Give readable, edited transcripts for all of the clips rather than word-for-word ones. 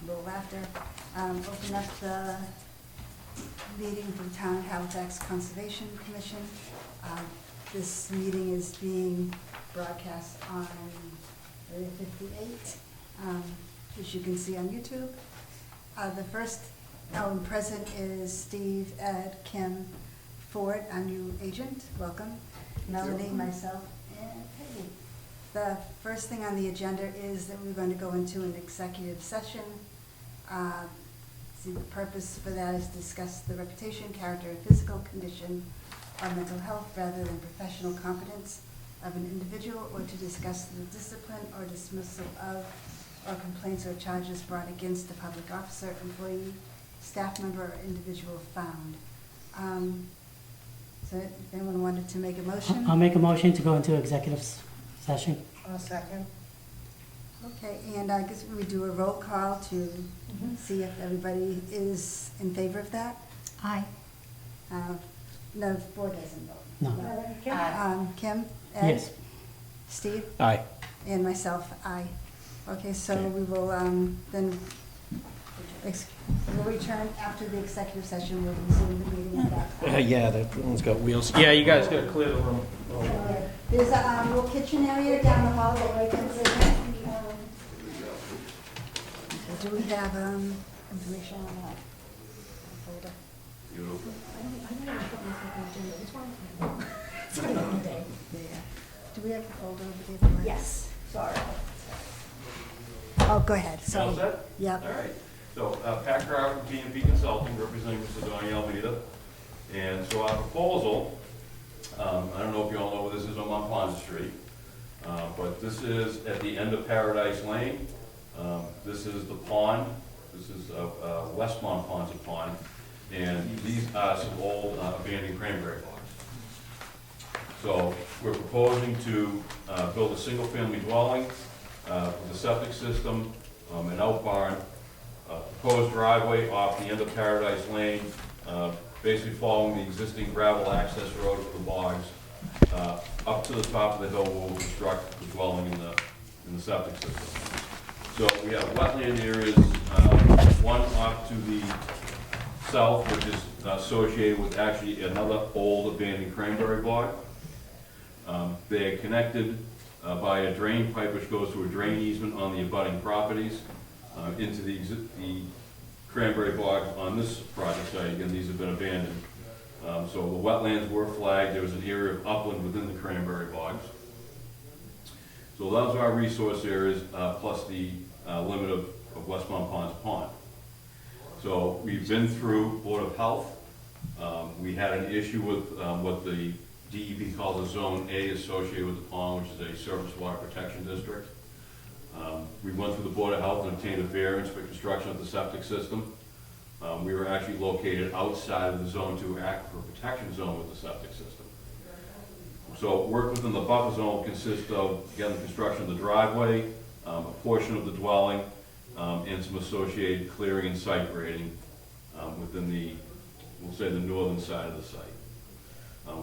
little laughter. Open up the meeting for the Town of Halifax Conservation Commission. This meeting is being broadcast on Area 58, as you can see on YouTube. The first present is Steve, Ed, Kim, Ford, our new agent. Welcome. Melanie, myself, and Peggy. The first thing on the agenda is that we're going to go into an executive session. The purpose for that is to discuss the reputation, character, and physical condition or mental health rather than professional competence of an individual, or to discuss the discipline or dismissal of or complaints or charges brought against a public officer, employee, staff member, or individual found. So if anyone wanted to make a motion? I'll make a motion to go into executive session. I'll second. Okay, and I guess we do a roll call to see if everybody is in favor of that. Aye. No, Ford doesn't vote. No. Kim? Ed? Yes. Steve? Aye. And myself, aye. Okay, so we will then we'll return after the executive session. We'll resume the meeting at that time. Yeah, that one's got wheels. Yeah, you guys gotta clear the room. There's a little kitchen area down the hall that we can sit in. So do we have information on that folder? Do we have a folder over there? Yes, sorry. Oh, go ahead. You all So, set? yep. All right. So Pat Crowd, B&B Consulting, representing Mr. Donnie Almeida. And so our proposal, I don't know if you all know where this is on Mont Pond Street, but this is at the end of Paradise Lane. This is the pond. This is West Mont Pond's a pond. And these are some old abandoned cranberry bogs. So we're proposing to build a single-family dwelling with a septic system, an out barn, proposed driveway off the end of Paradise Lane, basically following the existing gravel access road for the bogs, up to the top of the hill where we'll construct the dwelling in the septic system. So we have wetland areas, one off to the south, which is associated with actually another old abandoned cranberry bog. They're connected by a drain pipe which goes to a drain easement on the abutting properties into the cranberry bogs on this project site. Again, these have been abandoned. So the wetlands were flagged. There was an area of upland within the cranberry bogs. So those are our resource areas, plus the limit of West Mont Pond's pond. So we've been through Board of Health. We had an issue with what the DEP calls a Zone A associated with the pond, which is a surface water protection district. We went through the Board of Health and obtained a variance for construction of the septic system. We were actually located outside of the Zone 2 aquifer protection zone with the septic system. So work within the buffer zone will consist of, again, the construction of the driveway, a portion of the dwelling, and some associated clearing and site grading within the, we'll say, the northern side of the site.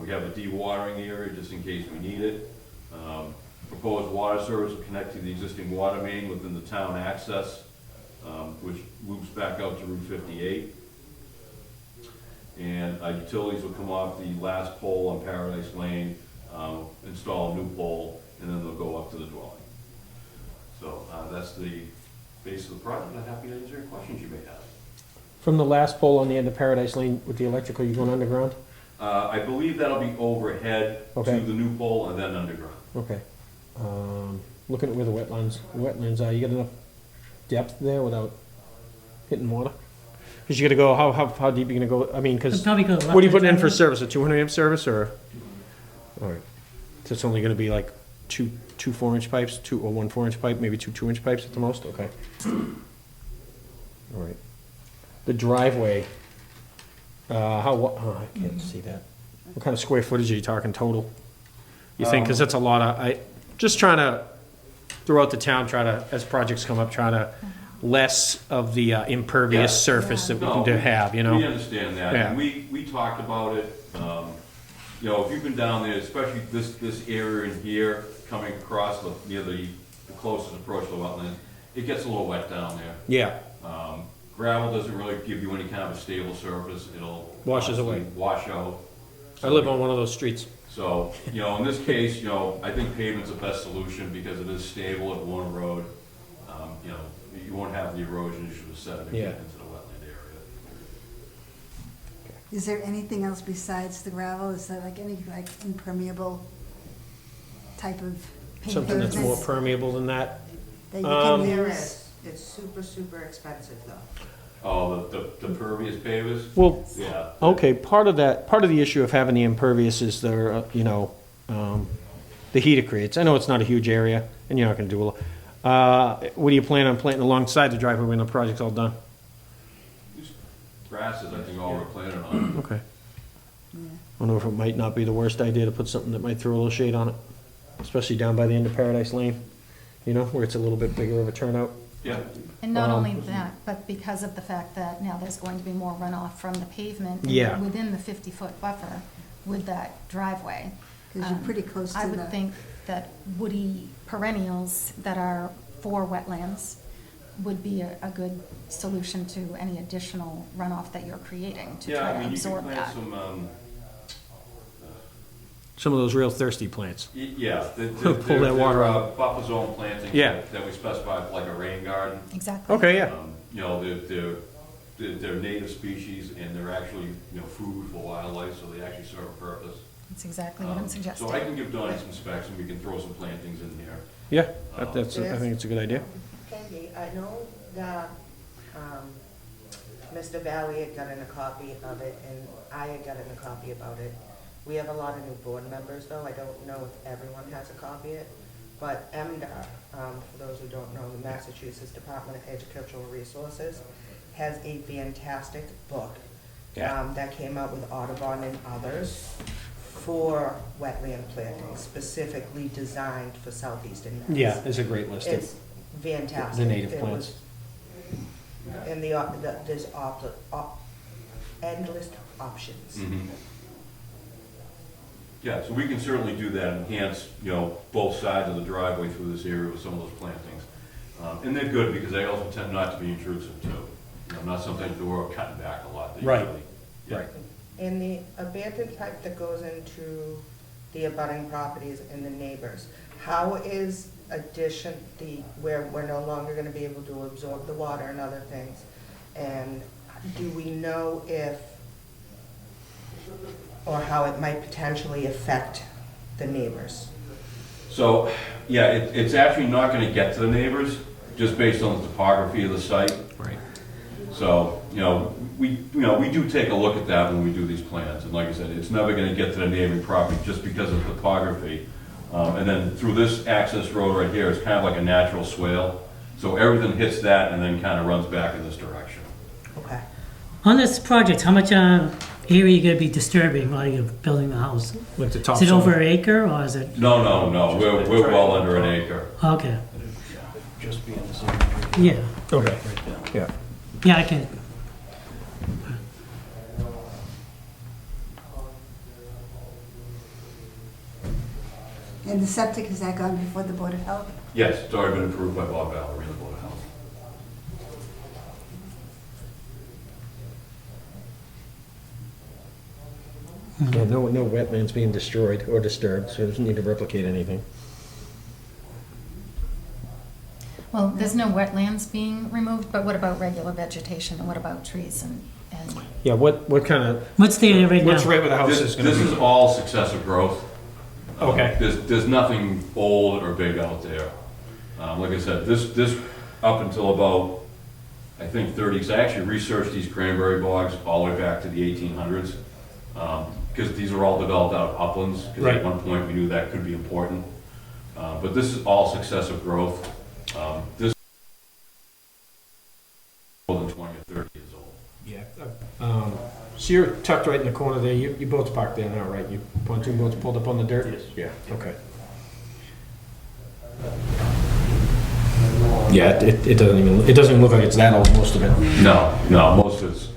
We have a dewatering area just in case we need it. Proposed water service will connect to the existing water main within the town access, which loops back out to Route 58. And utilities will come off the last pole on Paradise Lane, install a new pole, and then they'll go up to the dwelling. So that's the base of the project. I'm happy to answer any questions you may have. From the last pole on the end of Paradise Lane with the electrical, you going underground? I believe that'll be overhead Okay. to the new pole and then underground. Okay. Looking at where the wetlands are, you got enough depth there without hitting water? Because you got to go, how deep are you going to go? I mean, because It'll probably go what are you left putting in and for right. service? A 200 amp service or? All right. So it's only going to be like two 4-inch pipes, one 4-inch pipe, maybe two 2-inch pipes at the most? Okay. All right. The driveway, I can't see that. What kind of square footage are you talking total? You think, because that's a lot of, just trying to, throughout the town, try to, as projects come up, try to less of the impervious Yeah. surface that we No, can have, you know? We understand that. Yeah. And we talked about it, you know, if you've been down there, especially this area in here, coming across near the closest approach to the wetlands, it gets a little wet down there. Yeah. Gravel doesn't really give you any kind of a stable surface, it'll. Washes constantly away. Wash out. I live on one of those streets. So, in this case, I think pavement's the best solution because it is stable, it won't erode. You won't have the erosion issue of sediment Yeah. getting into the wetland area. Is there anything else besides the gravel? Is there like any like impermeable type of Something that's more pavement permeable than that. that you can There use? is. It's super, super expensive though. Oh, the pervious pavers? Well, Yeah. okay, part of the issue of having the impervious is the heat it creates. I know it's not a huge area, and you're not gonna do a lot. What do you plan on planting alongside the driveway when the project's all done? These grasses, I think, all we're planning on. Okay. Yeah. I don't know if it might not be the worst idea to put something that might throw a little shade on it, especially down by the end of Paradise Lane, where it's a little bit bigger of a turnout. Yeah. And not only that, but because of the fact that now there's going to be more runoff from the pavement Yeah. within the 50-foot buffer with that driveway. Because you're pretty close to I the. would think that woody perennials that are for wetlands would be a good solution to any additional runoff that you're creating to Yeah, try I to mean, you can absorb plant that. Some of those real thirsty plants. Yeah. Pull that water out. Buffer zone plantings Yeah. that we specify, like a rain garden. Exactly. Okay, yeah. They're native species and they're actually, food for wildlife, so they actually serve a purpose. That's exactly what I'm suggesting. So I can give Donnie some specs and we can throw some plantings in here. Yeah, I think it's a good idea. Candy, I know that, Mr. Valley had gotten a copy of it and I had gotten a copy about it. We have a lot of new board members though, I don't know if everyone has a copy of it. But MDOT, for those who don't know, the Massachusetts Department of Agricultural Resources, has a fantastic book Yeah. that came out with Audubon and others for wetland planting, specifically designed for southeastern Mass. Yeah, it's a great list. It's fantastic. The native It plants. was- And there's endless options. Yeah, so we can certainly do that, enhance, both sides of the driveway through this area with some of those plantings. And they're good because they also tend not to be intrusive too. Not something that we're cutting back a lot. They Right. usually- yeah. Right. And the abandoned pipe that goes into the abutting properties and the neighbors, how is where we're no longer gonna be able to absorb the water and other things? And do we know or how it might potentially affect the neighbors? So, yeah, it's actually not gonna get to the neighbors, just based on the topography of the site. Right. So, we do take a look at that when we do these plans, and like I said, it's never gonna get to the neighboring property just because of topography. And then through this access road right here, it's kind of like a natural swale, so everything hits that and then kind of runs back in this direction. Okay. On this project, how much area are you gonna be disturbing while you're building the house? Like the top. Is it over an acre or is it, No, we're well under an acre. okay, Just be in the same area. yeah, Okay, yeah. yeah, I can, And the septic, has that gone before the Board of Health? Yes, it's already been approved by Bob Valerie and the Board of Health. Yeah, no wetlands being destroyed or disturbed, so it doesn't need to replicate anything. Well, there's no wetlands being removed, but what about regular vegetation and what about trees and Yeah, what kind of, what's there right now? what's right with the house This is gonna this be? is all successive growth. Okay. There's nothing old or big out there. Like I said, this up until about, I think 30s, I actually researched these cranberry bogs all the way back to the 1800s. Because these are all developed out of uplands, because Right. at one point we knew that could be important. But this is all successive growth. This is more than 20 or 30 years old. Yeah. So you're tucked right in the corner there, you boats parked there now, right? You pontoon boats pulled up on the dirt? Yes. Yeah, okay. Yeah, it doesn't even look like it's that old, most of it. No, most of it's,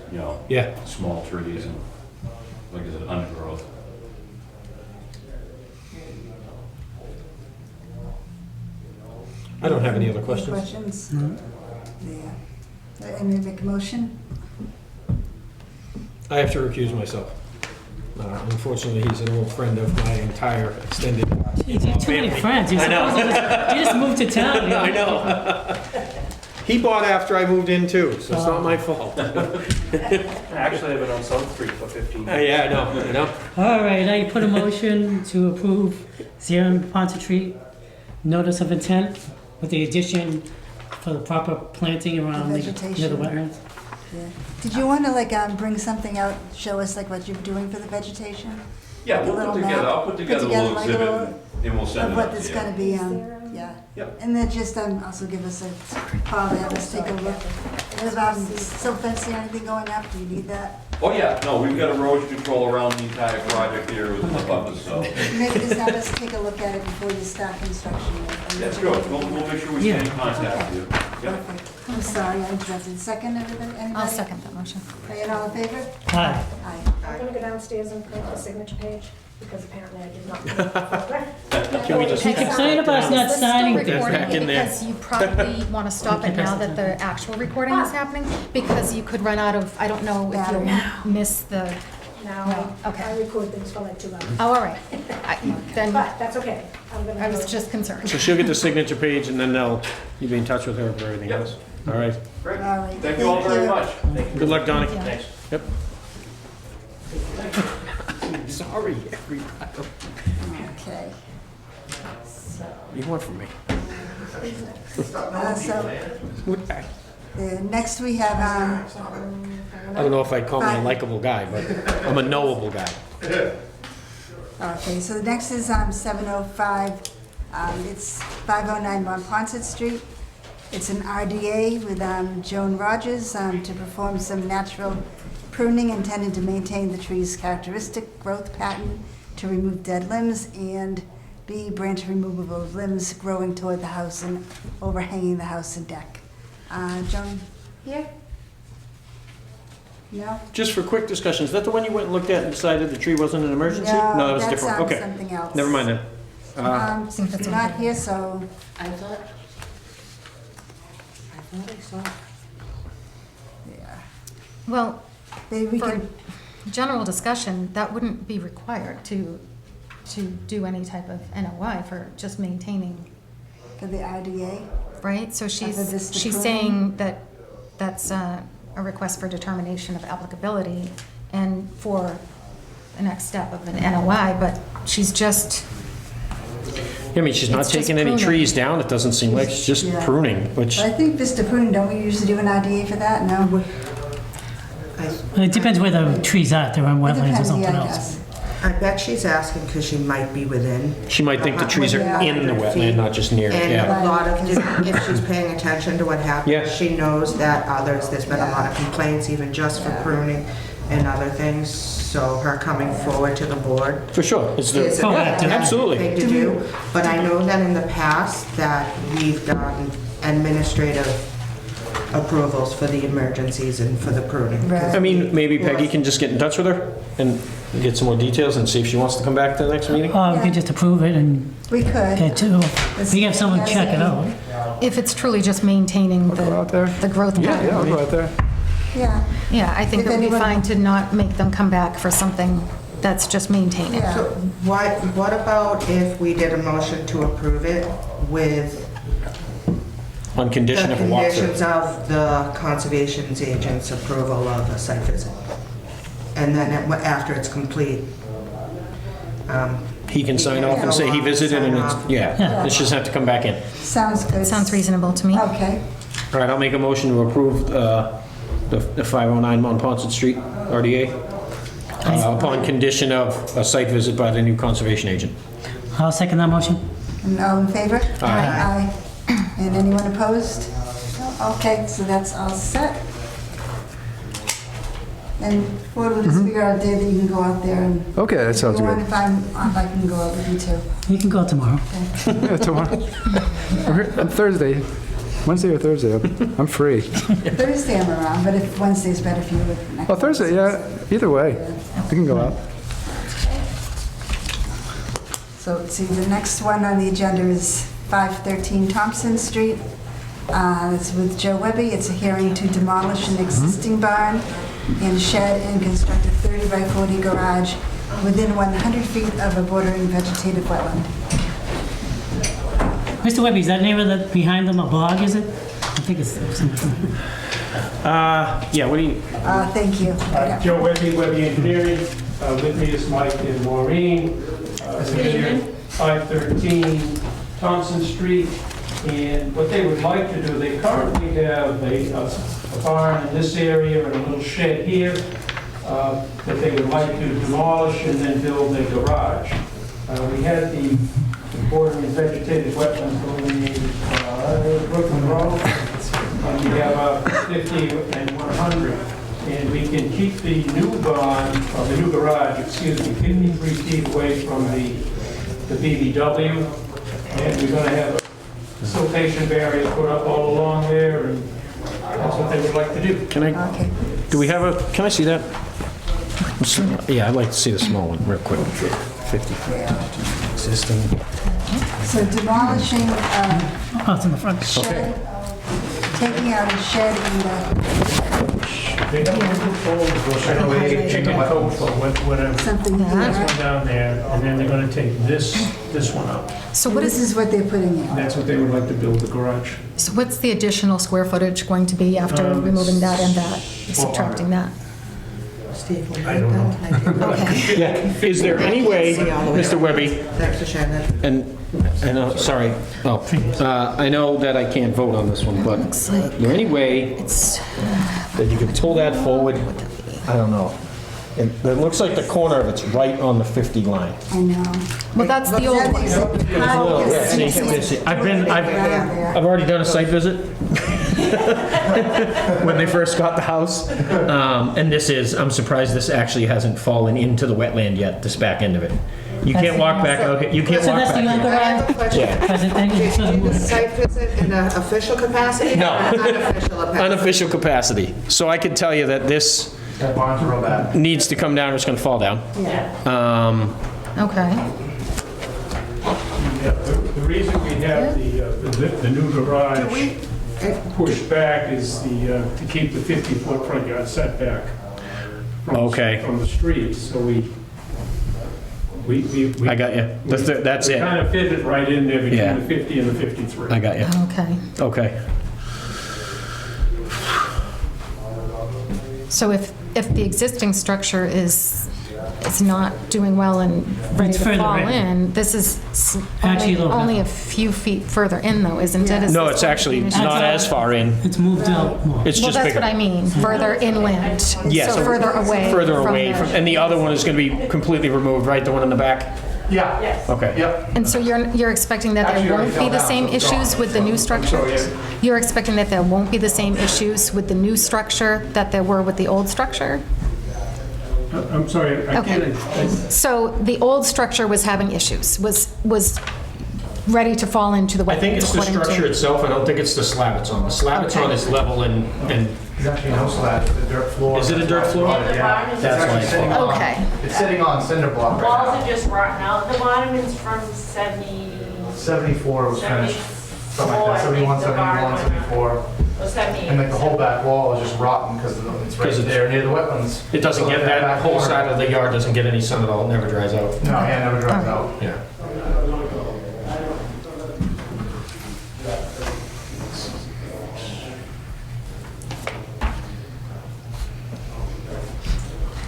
Yeah. small trees and, like I said, undergrowth. I don't have any other Any questions. questions? No. Yeah. Any make a motion? I have to recuse myself. Unfortunately, he's an old friend of my entire extended Geez, you have too many family. friends. You're I know. supposed to just, you just moved to town. I know. He bought after I moved in too, so it's not my fault. Actually, I've been on South Street for 15 years. Yeah, I know. All right, I put a motion to approve 0 Ponce Street notice of intent with the addition for the proper planting around near the Vegetation. wetlands. Yeah. Did you want to bring something out, show us like what you're doing for the vegetation? Yeah, Like a we'll little put together, map? I'll put together a little like exhibit little- and we'll send Of it what out it's to gonna you. be, yeah. Yep. And then just also give us a call, have us take a look. Is silt fencing or anything going up? Do you need that? Oh, yeah, no, we've got erosion control around the entire project here with the buffers, so. Maybe just have us take a look at it before you start construction. That's good, we'll make sure we stay in contact with you. Yep. Perfect. I'm sorry, I interrupted. Second, anybody? I'll second that motion. Okay, and all in favor? Hi. Aye. I'm gonna go downstairs and print the signature page, because apparently I did not. print the Can we just- You complain about us not Let's still signing recording things. back in there. Because you probably want to stop it now that the actual recording is happening, because you could run out of, I don't know if you'll miss the, Now, No, okay. I record things for like 2 hours. oh, all right. Then But that's okay. I'm gonna. I was go- just concerned. So she'll get the signature page and then you'll be in touch with her for everything Yep. else. All right. Great, All right. thank you all very much. Good luck, Donnie. Yeah. Thanks. Yep. Sorry, everybody. Okay. You want from me? Next we have, I don't know if I'd call me a likable guy, but I'm a knowable guy. okay, so the next is 705, it's 509 Monpont Street. It's an RDA with Joan Rogers to perform some natural pruning intended to maintain the tree's characteristic growth pattern, to remove dead limbs, and B, branch removal of limbs growing toward the house and overhanging the house and deck. Joan, here? No? Just for quick discussion, is that the one you went and looked at and decided the tree wasn't an emergency? No, that was that's, different. Okay. something else. Never mind then. Since it's not here, so, I thought I saw. yeah. Well, Maybe we for can, general discussion, that wouldn't be required to do any type of NOI for just maintaining, for the IDA, right? So For this she's pruning? saying that that's a request for determination of applicability and for the next step of an NOI, but she's just, I mean, she's not It's just taking any pruning. trees down. It doesn't seem like she's just Yeah. pruning, which, but I think Vista Pruning, don't we usually do an IDA for that? No? It depends where the trees are, if they're on It wetlands or depends, something yeah, I else. guess. I bet she's asking because she might be within. she might think the trees are Yeah. in the wetland, not just near it, And yeah. a lot of, if she's paying attention to what Yeah. happens, she knows that there's been a lot of complaints, even just for Yeah. pruning and other things. So her coming forward to the board For sure. It's is the, Oh, yeah, a absolutely. thing to do. But I know that in the past that we've gotten administrative approvals for the emergencies and for the pruning. Right. I mean, maybe Peggy can just get in touch with her and get some more details and see if she wants to come back to the next meeting. Or we could just approve it and We could. get to, we have someone check it out. if it's truly just maintaining Go out there. the growth Yeah, pattern. I'll go out there. Yeah, Yeah, I think If it would be anyone- fine to not make them come back for something that's just maintaining. yeah. So what about if we did a motion to approve it with On the condition of a conditions walkthrough. of the conservation agent's approval of a site visit? And then after it's complete, He can sign off and say he visited and it's, yeah, it just have to come back in. Sounds good. Sounds reasonable to me. Okay, All right, I'll make a motion to approve the 509 Monpont Street RDA upon condition of a site visit by the new conservation agent. I'll second that motion. and all in favor? Aye. Aye. And anyone opposed? No? Okay, so that's all set. And what we'll just figure out a day that you can go out there and. Okay, that sounds If you want, good. if I can go out with you too. You can go tomorrow. Yeah, tomorrow. On Thursday, Wednesday or Thursday, I'm free. Thursday I'm around, but if Wednesday's better for you. Oh, Thursday, yeah, either way, we can go out. So, see, the next one on the agenda is 513 Thompson Street. It's with Joe Webby. It's a hearing to demolish an existing barn and shed and construct a 30 by 40 garage within 100 feet of a bordering vegetative wetland. Mr. Webby, is that name of the, behind them a bog, is it? I think it's, Yeah, what do you, Thank you. Joe Webby, Webby Engineering. With me is Mike and Maureen. Engineer, 513 Thompson Street. And what they would like to do, they currently have a barn in this area and a little shed here that they would like to demolish and then build a garage. We had the bordering vegetated wetlands going in Brooklyn Road, and we have 50 and 100. And we can keep the new barn, or the new garage, excuse me, 53 feet away from the BBW. And we're gonna have a siltation barrier put up all along there, and that's what they would like to do. Can I, Okay. do we have a, can I see that? Yeah, I'd like to see the small one real quick. 50 existing. So demolishing oh, it's in the front. shed, taking out a shed and They got a little fold, chicken coat, whatever. something here. Down there, and then they're gonna take this one up. So what This is, is what they're putting in. That's what they would like to build, the garage. so what's the additional square footage going to be after removing that and that, subtracting that? I don't know. Okay. Yeah, is there any way, Mr. Webby, and, sorry, I know that I can't vote on this one, but Looks like is there any way it's, that you could pull that forward? I don't know. It looks like the corner of it's right on the 50 line. I know. well, that's the old one. I've already done a site visit when they first got the house. And I'm surprised this actually hasn't fallen into the wetland yet, this back end of it. You can't walk back out, you can't So walk that's the old back. I have a garage? question. Yeah. Present thing? It's sort of Is moving. the site visit in an official capacity? No. Or an unofficial capacity? Unofficial capacity. So I can tell you that this That barn's real bad. needs to come down or it's gonna fall down. Yeah. Okay. Yeah, the reason we have the new garage pushed back is to keep the 50-foot front yard setback Okay. from the street, so we I got you. That's it. kind of fit it right in there Yeah. between the 50 and the 53. I got you. Okay. Okay. So if the existing structure is not doing well and ready It's to further fall in. in, this is Actually, a little only bit. a few feet further in though, isn't it? Is No, this it's going to actually be an not issue? as far in. It's moved out more. It's Well, just that's what I bigger. mean, further inland. Yes. So further away. Further from away the- from, and the other one is gonna be completely removed, right? The one in the back? Yeah. Okay. Yep. And so you're expecting that Actually, there already won't be fell the down, same so it's issues gone. with the new structure? You're expecting that there won't be the same issues with the new structure that there were with the old structure? I'm sorry, I Okay. can't, So the old structure was having issues, was ready to fall into the wetlands I think it's the according to- structure itself. I don't think it's the slab it's on. The slab it's on Okay. is level and There's actually no slab, it's a dirt floor. Is it a dirt floor? Yeah. It's That's actually why it's sitting on- Okay. It's sitting on cinder block right Walls now. are just rotten out. The bottom is from 70, 74 was finished, something like that, 71, 71, 74. or 78. And like the whole back wall is just rotten because it's Because right it's- there near the wetlands. It doesn't So get, that back whole corner- side of the yard doesn't get any sun at all. It never dries out. No, yeah, it never dries out. Yeah.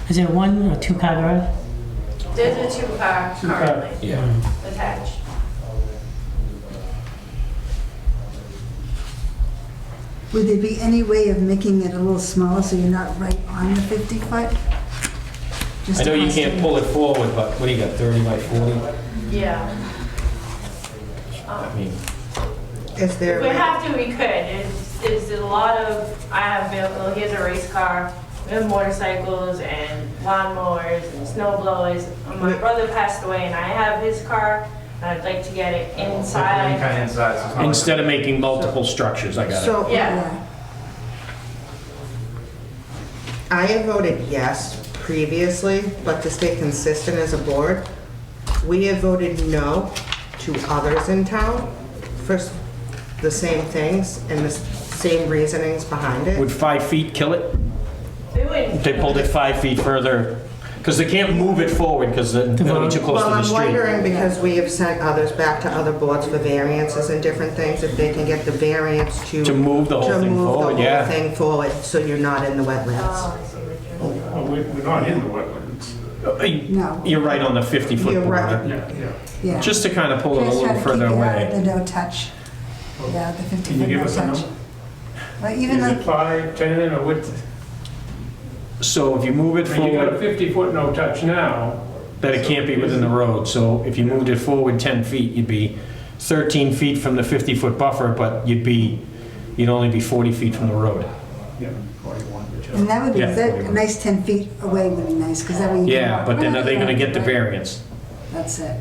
Is it a one or two car garage? There's a two-car currently Yeah. attached. Would there be any way of making it a little smaller so you're not right on the 50 foot? Just I know to you cost can't it. pull it forward, but what do you got, 30 by 40? Yeah. I mean, Is there, If we have to, we could. It's a lot of, I have vehicle, here's a race car, we have motorcycles and lawnmowers and snow blowers. My brother passed away and I have his car, and I'd like to get it Any inside. kind of inside, so it's not instead of making multiple structures, I got it. so Yeah. I have voted yes previously, but to stay consistent as a board, we have voted no to others in town. for the same things and the same reasonings behind it. Would 5 feet kill it? They wouldn't. If they pulled it 5 feet further, because they can't move it forward because it'll be too close to Well, the I'm street. wondering, because we have sent others back to other boards for variances and different things, if they can get the variance To move the whole to thing move the forward, whole yeah. thing forward, so you're not in the wetlands. Oh, I see what you're saying. We're not in the wetlands. No. You're right on the 50-foot You're right. border. Yeah, yeah. Yeah. Just to kind of pull it a Just try little to further keep it out away. of the no-touch. Yeah, the 50 Can you foot give no us a touch. number? Well, even Is like, it 5, 10, or what? So if you move it I mean, you got a forward, 50-foot no touch now. that it can't be within the road. So if you moved it forward 10 feet, you'd be 13 feet from the 50-foot buffer, but you'd only be 40 feet from the road. Yeah, 41, whichever. and that would be, Yeah, that- a 41. nice 10 feet away would be nice, because that way you can. Yeah, walk but then right are they gonna get the right. variance? That's it.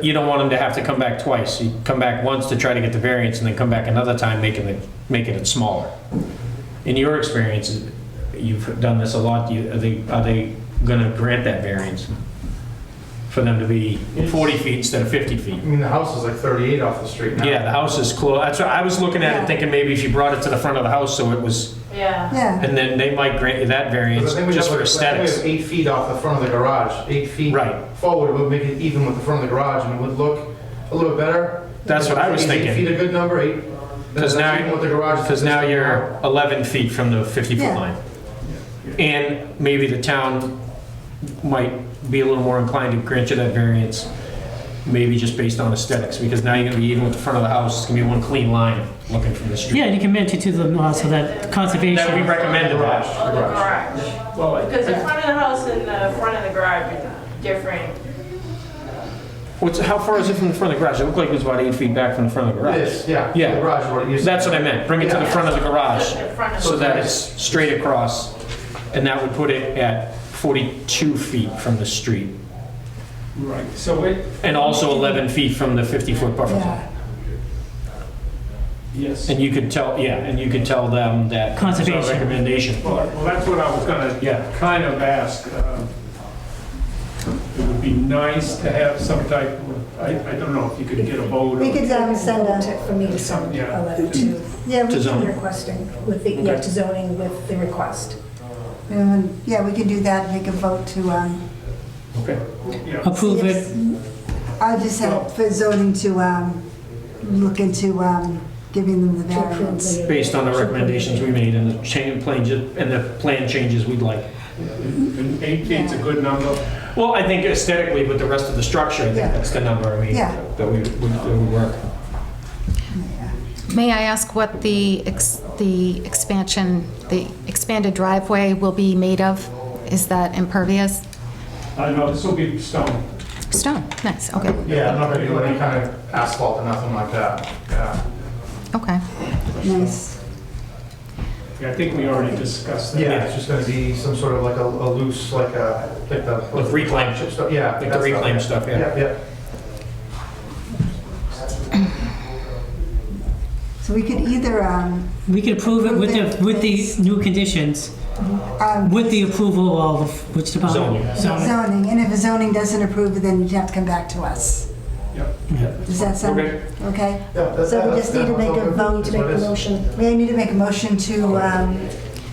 You don't want them to have to come back twice. You come back once to try to get the variance and then come back another time making it smaller. In your experience, you've done this a lot, are they gonna grant that variance? For them to be 40 feet instead of 50 feet? I mean, the house is like 38 off the street now. Yeah, the house is close. That's what I was looking at Yeah. it, thinking maybe if you brought it to the front of the house so it was, Yeah. Yeah, and then they might grant you that variance Because I think we just have for like, I think we aesthetics. have 8 feet off the front of the garage, 8 feet Right. forward, it would make it even with the front of the garage, and it would look a little bit better. That's what I was Is thinking. 8 feet a good number, 8? Because now, Even with the garage. because now you're 11 feet from the 50-foot Yeah. line. And maybe the town might be a little more inclined to grant you that variance, maybe just based on aesthetics, because now you're gonna be even with the front of the house, it's gonna be one clean line looking from the street. Yeah, and you can mention to them also that conservation. That we recommended that. Oh, the garage. Well, Because the front of the house and the front of the garage are different. How far is it from the front of the garage? It looked like it was about 8 feet back from the front of the garage. It is, yeah. Yeah. The garage is what it used to That's what I meant, bring it to the front of the garage, The front of so the that it's straight across, and that would put it at 42 feet from the street, right, so it, and also 11 feet from the 50-foot buffer zone. yeah. yes. And you could tell, yeah, and you could tell them that. it's our Conservation. Recommendation. Well, that's what I was gonna Yeah. kind of ask. It would be nice to have some type of, I don't know if you could get a vote. We or- could send a, For me to send Yeah. a letter to yeah, we To can, zone. requesting with the, yeah, to zoning with the request. yeah, we can do that, make a vote to, Okay, yeah. Approve it. I just have for zoning to, look into, giving them the To approve variance. the- Based on the recommendations we made and the plan changes we'd like. And 8 feet's a good number. Well, I think aesthetically with the rest of the structure, I think Yeah. that's the number, I mean, Yeah. that would work. May I ask what the expansion, the expanded driveway will be made of? Is that impervious? No, this will be stone. Stone, nice, okay, Yeah, I'm not gonna do any kind of asphalt or nothing like that, yeah. okay. Nice. Yeah, I think we already discussed that. Yeah, it's just gonna be some sort of like a loose, like the. Like reclaim. chip stuff, yeah. Like the that reclaim stuff, yeah. Yeah, yeah. So we could either, We could approve it with the new conditions, with the approval of, which department? Zoning. zoning, and if zoning doesn't approve it, then you'd have to come back to us. Yep. Does that sound, Okay. okay? Yeah, So we just need to make a vote, To make a motion, we need to make a motion to,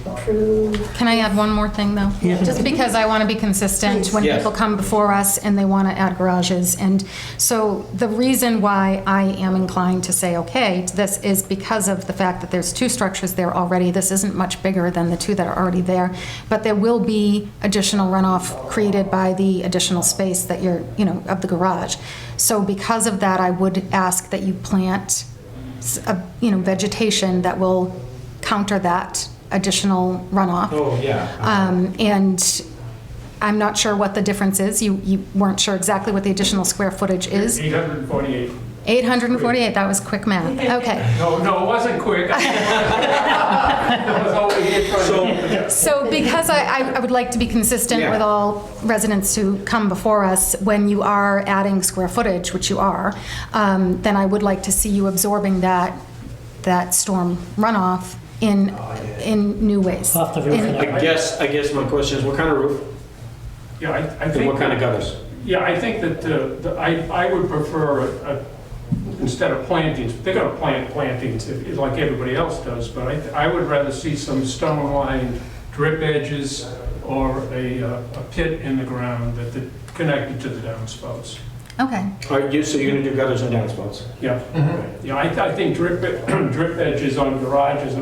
approve, Can I add one more thing, though? Yeah. Just because I want to be consistent Please. when Yes. people come before us and they want to add garages. And so the reason why I am inclined to say okay to this is because of the fact that there's 2 structures there already. This isn't much bigger than the 2 that are already there. But there will be additional runoff created by the additional space that you're, of the garage. So because of that, I would ask that you plant, vegetation that will counter that additional runoff. Oh, yeah. And I'm not sure what the difference is. You weren't sure exactly what the additional square footage is. 848. 848, that was quick math. Okay. No, it wasn't quick. That was all we had for- So because I would like to be consistent Yeah. with all residents who come before us, when you are adding square footage, which you are, then I would like to see you absorbing that storm runoff in new ways. Off the roof. In- I guess my question is, what kind of roof Yeah, I and think. what kind of gutters? Yeah, I think that I would prefer instead of plantings, they're gonna plant plantings like everybody else does, but I would rather see some stone-lined drip edges or a pit in the ground that connected to the downspouts. Okay. So you're gonna do gutters and downspouts? Yeah, yeah, I think drip edges on garages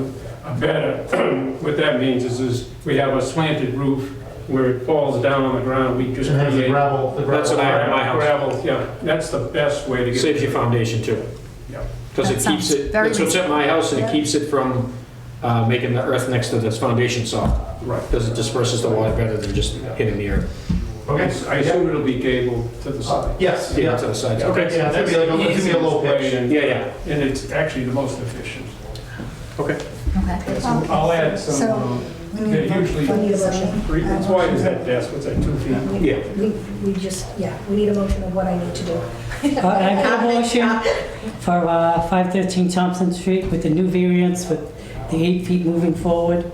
are better. What that means is we have a slanted roof where it falls down on the ground, we just create. That's what I have in my house. Gravel, yeah, that's the best way to get. Saves your foundation too. Yeah. Because That it keeps sounds it, very that's what's at my house, and it keeps it from making the earth next to this foundation soft. Right. Because it disperses the water better than just hitting the earth. Okay, I assume it'll be gable to the side. Yes, Yeah, yeah. to the sides. Okay, Yeah, it's gonna be a low pitch. and- Yeah, yeah. And it's actually the most efficient. Okay. Okay. I'll add So, some, we need they're a vote. usually, We need a motion. as wide as that desk, what's that, 2 feet? We- Yeah. We just, yeah, we need a motion of what I need to do. I put a motion for 513 Thompson Street with the new variance with the 8 feet moving forward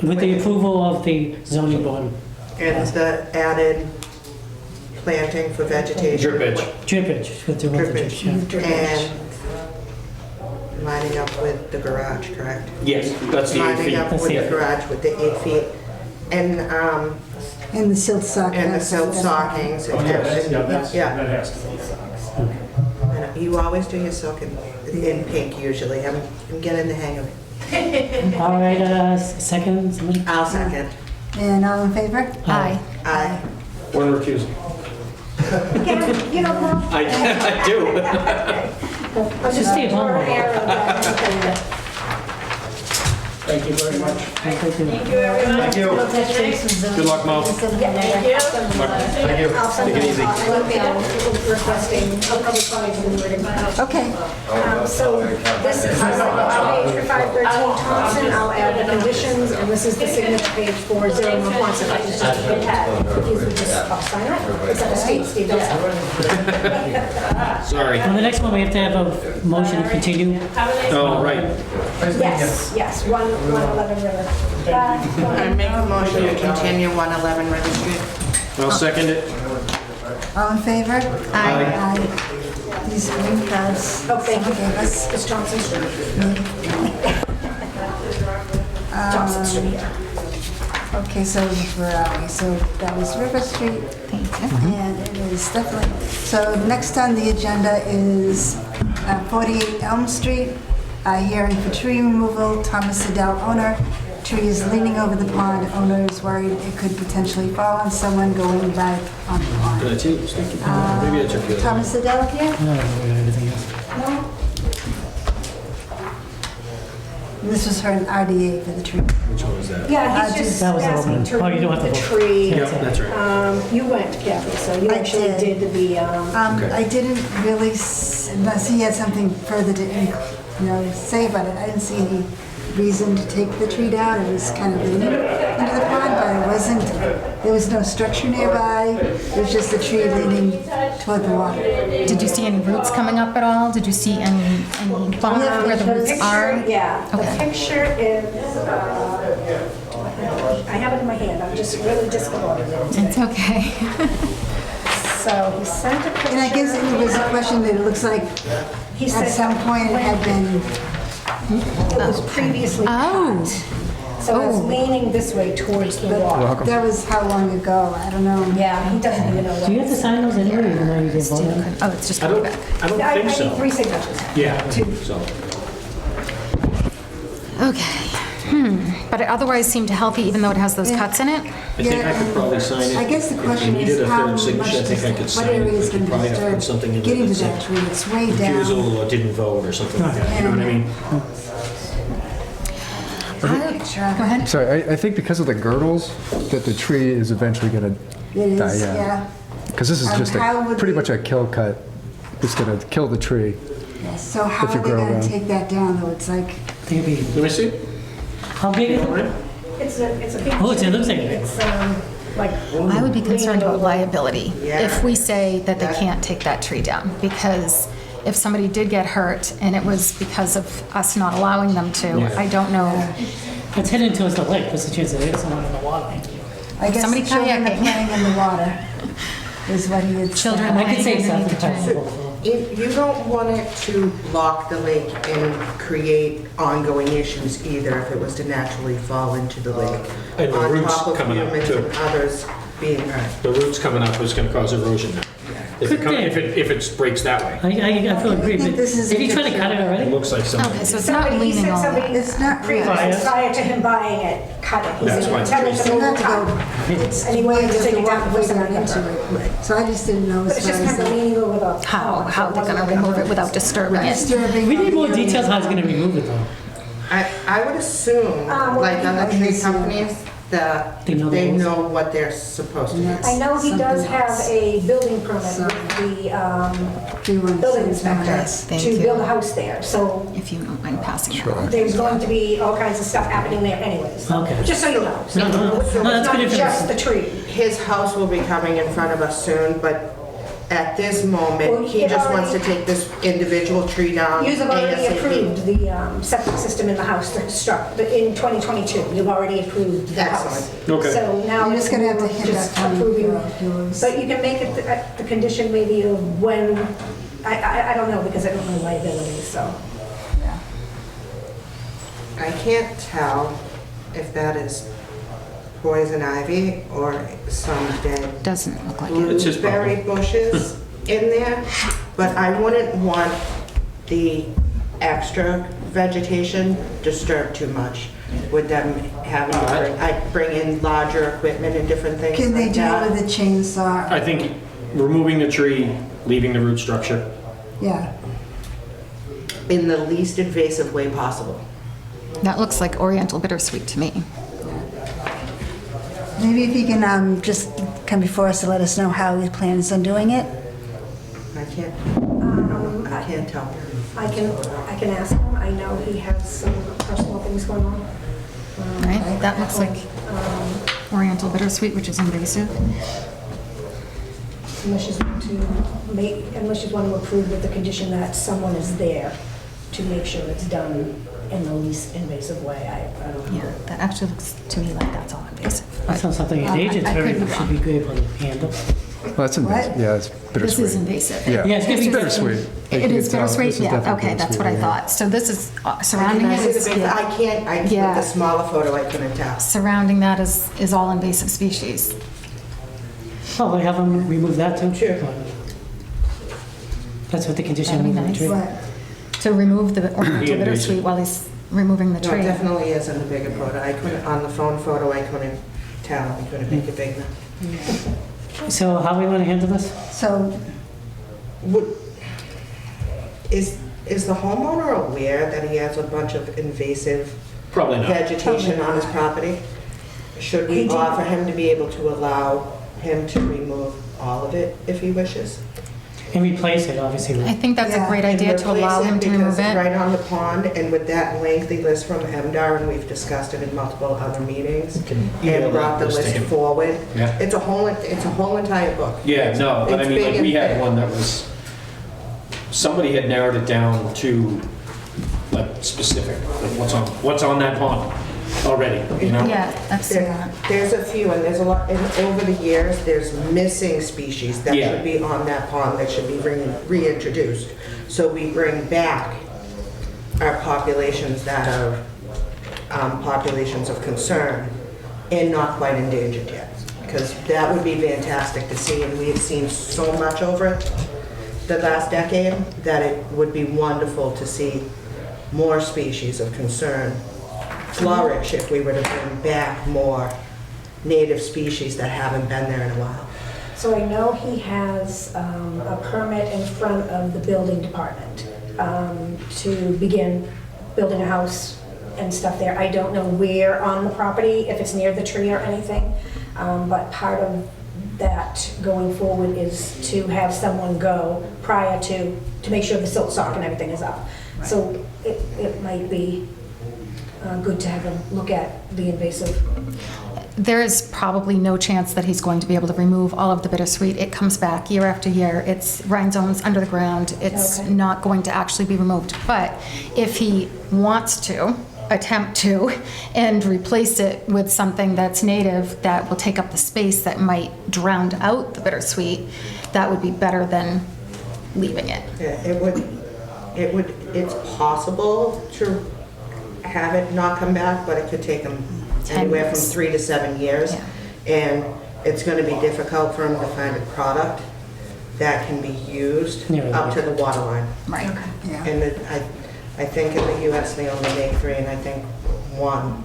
with the approval of the zoning board. And the added planting for vegetation. Drip edge. Drippage with the Drip drippage, edge. yeah. And lining up with the garage, correct? Yes, that's the 8 Lining feet. up That's with the the 8 garage with the 8 feet. And, And the silt sock. and the has- silt stockings. Oh, yeah, that Yeah. has to be. And you always do your silk in pink usually. I'm getting the hang of it. All right, second, somebody? I'll second. And all in favor? Aye. Aye. One recusal. Again, you don't know. I do. I'm Just stay at home. Thank you very much. Thank you. Thank you, everyone. Thank you. Good luck, Mo. Thank you. Thank you. I'll send Take it easy. an email requesting a public comment for the wording. Okay, So this is the signature page for 513 Thompson. I'll add the conditions, and this is the signature page for Zero Monpont. I just these would just sign it, except for Steve does have. Sorry. On the next one, we have to have a motion to continue. Have a nice Oh, right. Yes, 111 River. I make a motion to continue 111 River Street. I'll second it. all in favor? Aye. Aye. These green cards. Oh, thank you. Gave us. It's Thompson Street. Thompson Street, yeah. Okay, so where are we? So that was River Street. Thank you. And it is definitely, so next on the agenda is 48 Elm Street, hearing for tree removal, Thomas Sedell, owner. Tree is leaning over the pond, owner is worried it could potentially fall on someone going by on the pond. Maybe I took the other. Thomas Sedell here? No, everything else. No? And this was for an RDA for the tree. Which one was that? Yeah, he's just That was the asking one. to Oh, you don't have remove to the vote. tree. Yeah. That's right. You went, Kathy, so you I actually did. did the, Okay. I didn't really, unless he had something further to, say about it, I didn't see any reason to take the tree down. It was kind of leaning into the pond, but it wasn't, there was no structure nearby. It was just the tree leaning toward the water. Did you see any roots coming up at all? Did you see any bump Yeah, where the roots are? yeah, the Okay. picture is, I have it in my hand, I'm just really discombobulated. It's okay. So he sent a picture. And I guess it was a question that it looks like He at said some point it had been, it was previously Oh. cut. So it's leaning this way towards the water. that was how long ago? I don't know. Yeah, he doesn't even know Do you what. have to sign those anyway, even though you did vote on it? Oh, it's just I coming don't, back. I don't I think need so. 3 signatures. Yeah, so. Okay. But it otherwise seemed healthy, even though it has those cuts in it? I think I could probably sign it. I guess the If question you needed is a how third much, signature, I think I could what sign it. area is I could going to probably have to put disturb something in getting there to that that said tree? It's way down. refusal or didn't vote or something like that, you know what I mean? Go ahead. Sorry, I think because of the girdles, that the tree is eventually gonna It die, is, yeah. yeah. Because this is just How would pretty we- much a kill cut. It's gonna kill the tree. So how If are you they grow going around. to take that down though? It's like, Think it'd be- Let me see. How big is it? It's a big. Oh, it looks like it. It's like. I would be concerned about liability Yeah. if we say that they That- can't take that tree down. Because if somebody did get hurt and it was because of us not allowing them to, Yeah. I don't know. It's heading towards the lake, what's the chance of there's someone in the water? I guess Somebody children are kayaking. playing in the water. is what he had said. Children. I could say Underneath something the tree. possible. You don't want it to block the lake and create ongoing issues either if it was to naturally fall into the lake. And the roots On top of coming up, humans too. and others being hurt. The roots coming up is gonna cause erosion now. If it, if it breaks that way. I feel agree, I think but this is if you try to a cut it It already, looks like something. Okay, so it's not Somebody, he leaning said all somebody, that. It's not previous, prior to him buying it, cut it. He That's said why tell the it to So move not to cut. go, it's, And he wanted to take it down before way somebody down got into hurt. it. So I just didn't know But as it's far just as kind of that. leaning over the. How they're gonna remove it without disturbing it. Disturbing. we need more the area. details how it's gonna remove it though. I would assume, like other tree companies, that They know the they rules. know what they're supposed to do. That's I know he does something have else. a building permit So- with the Do you want to building say something inspector else? Thank to you. build a house there, so If you don't mind passing it Sure. on. there's going to be all kinds of stuff happening there anyways. Okay. Just so you know. So No, no, no. it's No, that's not good just the information. tree. His house will be coming in front of us soon, but at this Well, moment, he you've just wants to already- take this individual tree down You've already ASAP. approved the septic system in the house to construct, in 2022. You've already approved the house. Excellent. Okay. So now You're it's just gonna have to more hit just that one approving. for yours. But you can make it the condition maybe of when, I don't know because I don't know liability, so. I can't tell if that is poison ivy or some dead Doesn't look like it. It's his blueberry bushes in there, but I wouldn't want the extra vegetation disturbed too much with them having to bring in larger equipment and different things Can they like do it that. with a chainsaw? I think removing the tree, leaving the root structure. Yeah. In the least invasive way possible. That looks like Oriental bittersweet to me. Maybe if he can just come before us to let us know how he plans on doing it. I can't tell. I can ask him. I know he has some personal things going on. Right? That looks like Oriental bittersweet, which is invasive. Unless you want to approve with the condition that someone is there to make sure it's done in the least invasive way. I don't know. Yeah, that actually looks to me like that's all invasive. That's not something an agent I could be should be good able to handle. Well, that's invasive. Yeah, it's bittersweet. This is invasive. Yeah, Yeah, it's gonna be it's bittersweet. It is bittersweet? This is Yeah, definitely okay, that's what I bittersweet, yeah. thought. So this is, surrounding Can I it see the is, big, I with Yeah. the smaller photo, I couldn't tell. surrounding that is all invasive species. Oh, we have them remove that too? Sure. That's what the condition That'd be of the nice. tree. But To remove the Oriental invasive. bittersweet while he's removing the No, it tree. definitely is in the bigger photo. I couldn't, on the phone photo, I couldn't tell. I couldn't make it big enough. So how we want to handle this? so Would, is the homeowner aware that he has a bunch of invasive Probably not. vegetation on his property? Should He we did- offer him to be able to allow him to remove all of it if he wishes? And replace it, obviously. I think that's a Yeah. great idea to allow him to remove Because it's it. right on the pond, and with that lengthy list from MDR, and we've discussed it in multiple other meetings, email and brought the that list to list him. forward. Yeah. It's a whole entire book. Yeah, no, but I It's mean, big like, we and had thick. one that was, somebody had narrowed it down to, like, specific, like, what's on that pond already, you know? Yeah, I've seen There- that. There's a few, and there's a lot, and over the years, there's missing species that Yeah. should be on that pond that should be reintroduced. So we bring back our populations that are populations of concern and not quite endangered yet. Because that would be fantastic to see, and we have seen so much over it the last decade that it would be wonderful to see more species of concern flourish if we were to bring back more native species that haven't been there in a while. So I know he has a permit in front of the building department to begin building a house and stuff there. I don't know where on the property, if it's near the tree or anything, but part of that going forward is to have someone go prior to make sure the silt sock and everything is up. So it might be good to have him look at the invasive. There is probably no chance that he's going to be able to remove all of the bittersweet. It comes back year after year. It's rhinestones under the ground. It's Okay. not going to actually be removed. But if he wants to, attempt to and replace it with something that's native that will take up the space that might drown out the bittersweet, that would be better than leaving it. Yeah, it's possible to have it not come back, but it could take them 10 anywhere from years. 3 to 7 years. Yeah. And it's gonna be difficult for them to find a product that can be used Yeah. up to the water line. Right. Yeah. And I think in the US, they only make 3, and I think 1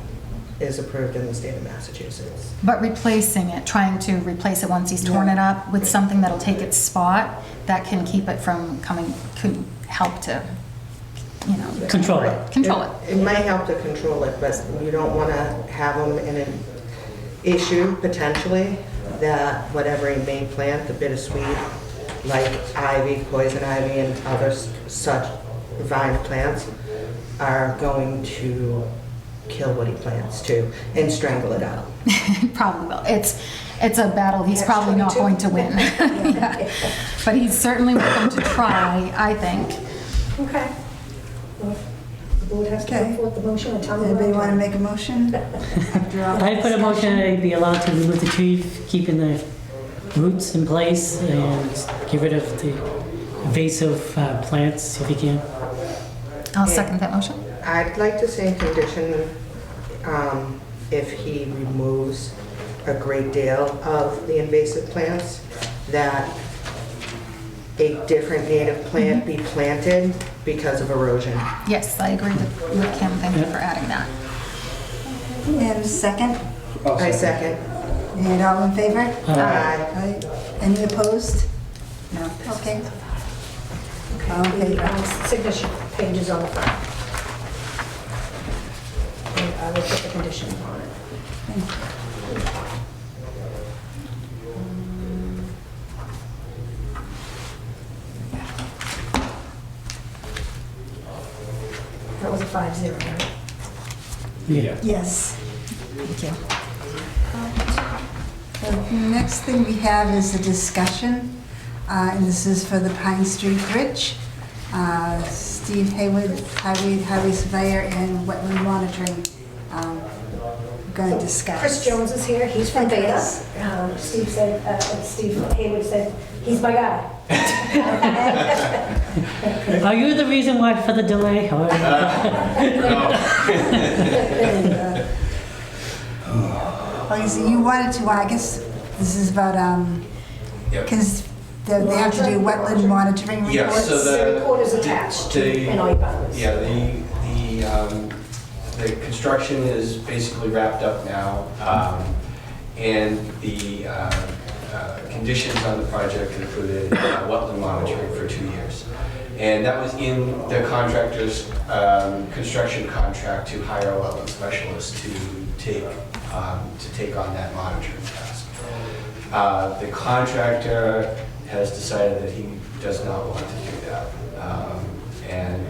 is approved in the state of Massachusetts. But replacing it, trying to replace it once he's torn it up with something that'll take its spot, that can keep it from coming, could help to, you know. Control it. Control it. It might help to control it, but you don't want to have them in an issue potentially that whatever he may plant, the bittersweet, like ivy, poison ivy, and other such vine plants are going to kill what he plants too and strangle it out. Probably will. It's a battle he's probably not going to win. Yeah. But he's certainly welcome to try, I think. Okay. Well, the board has to Okay. put forth the motion and tell me. Anybody want to make a motion? After all I put a motion discussion? I'd be allowed to remove the tree, keeping the roots in place and get rid of the invasive plants if you can. I'll second that motion. I'd like to say condition, if he removes a great deal of the invasive plants, that a different native plant be planted because of erosion. Yes, I agree with Kim. Thank you for adding that. And second? I second. And all in favor? Aye. Aye. Any opposed? No. Okay. All in favor? Signature pages on the front. And I will put the conditions on it. That was a 5-0, right? Yeah. Yes. Thank you. The next thing we have is a discussion, and this is for the Pine Street Bridge. Steve Haywood, highway surveyor, and wetland monitoring, going to discuss. Chris Jones is here, he's from Beta. Steve Haywood said, he's my guy. Are you the reason why for the delay? Or- Okay, so you wanted to, I guess this is about, because they have to do wetland monitoring Yeah, reports. so The report is attached to an iPad. Yeah, the construction is basically wrapped up now, and the conditions on the project included wetland monitoring for 2 years. And that was in the contractor's construction contract to hire a wetland specialist to take on that monitoring task. The contractor has decided that he does not want to do that. And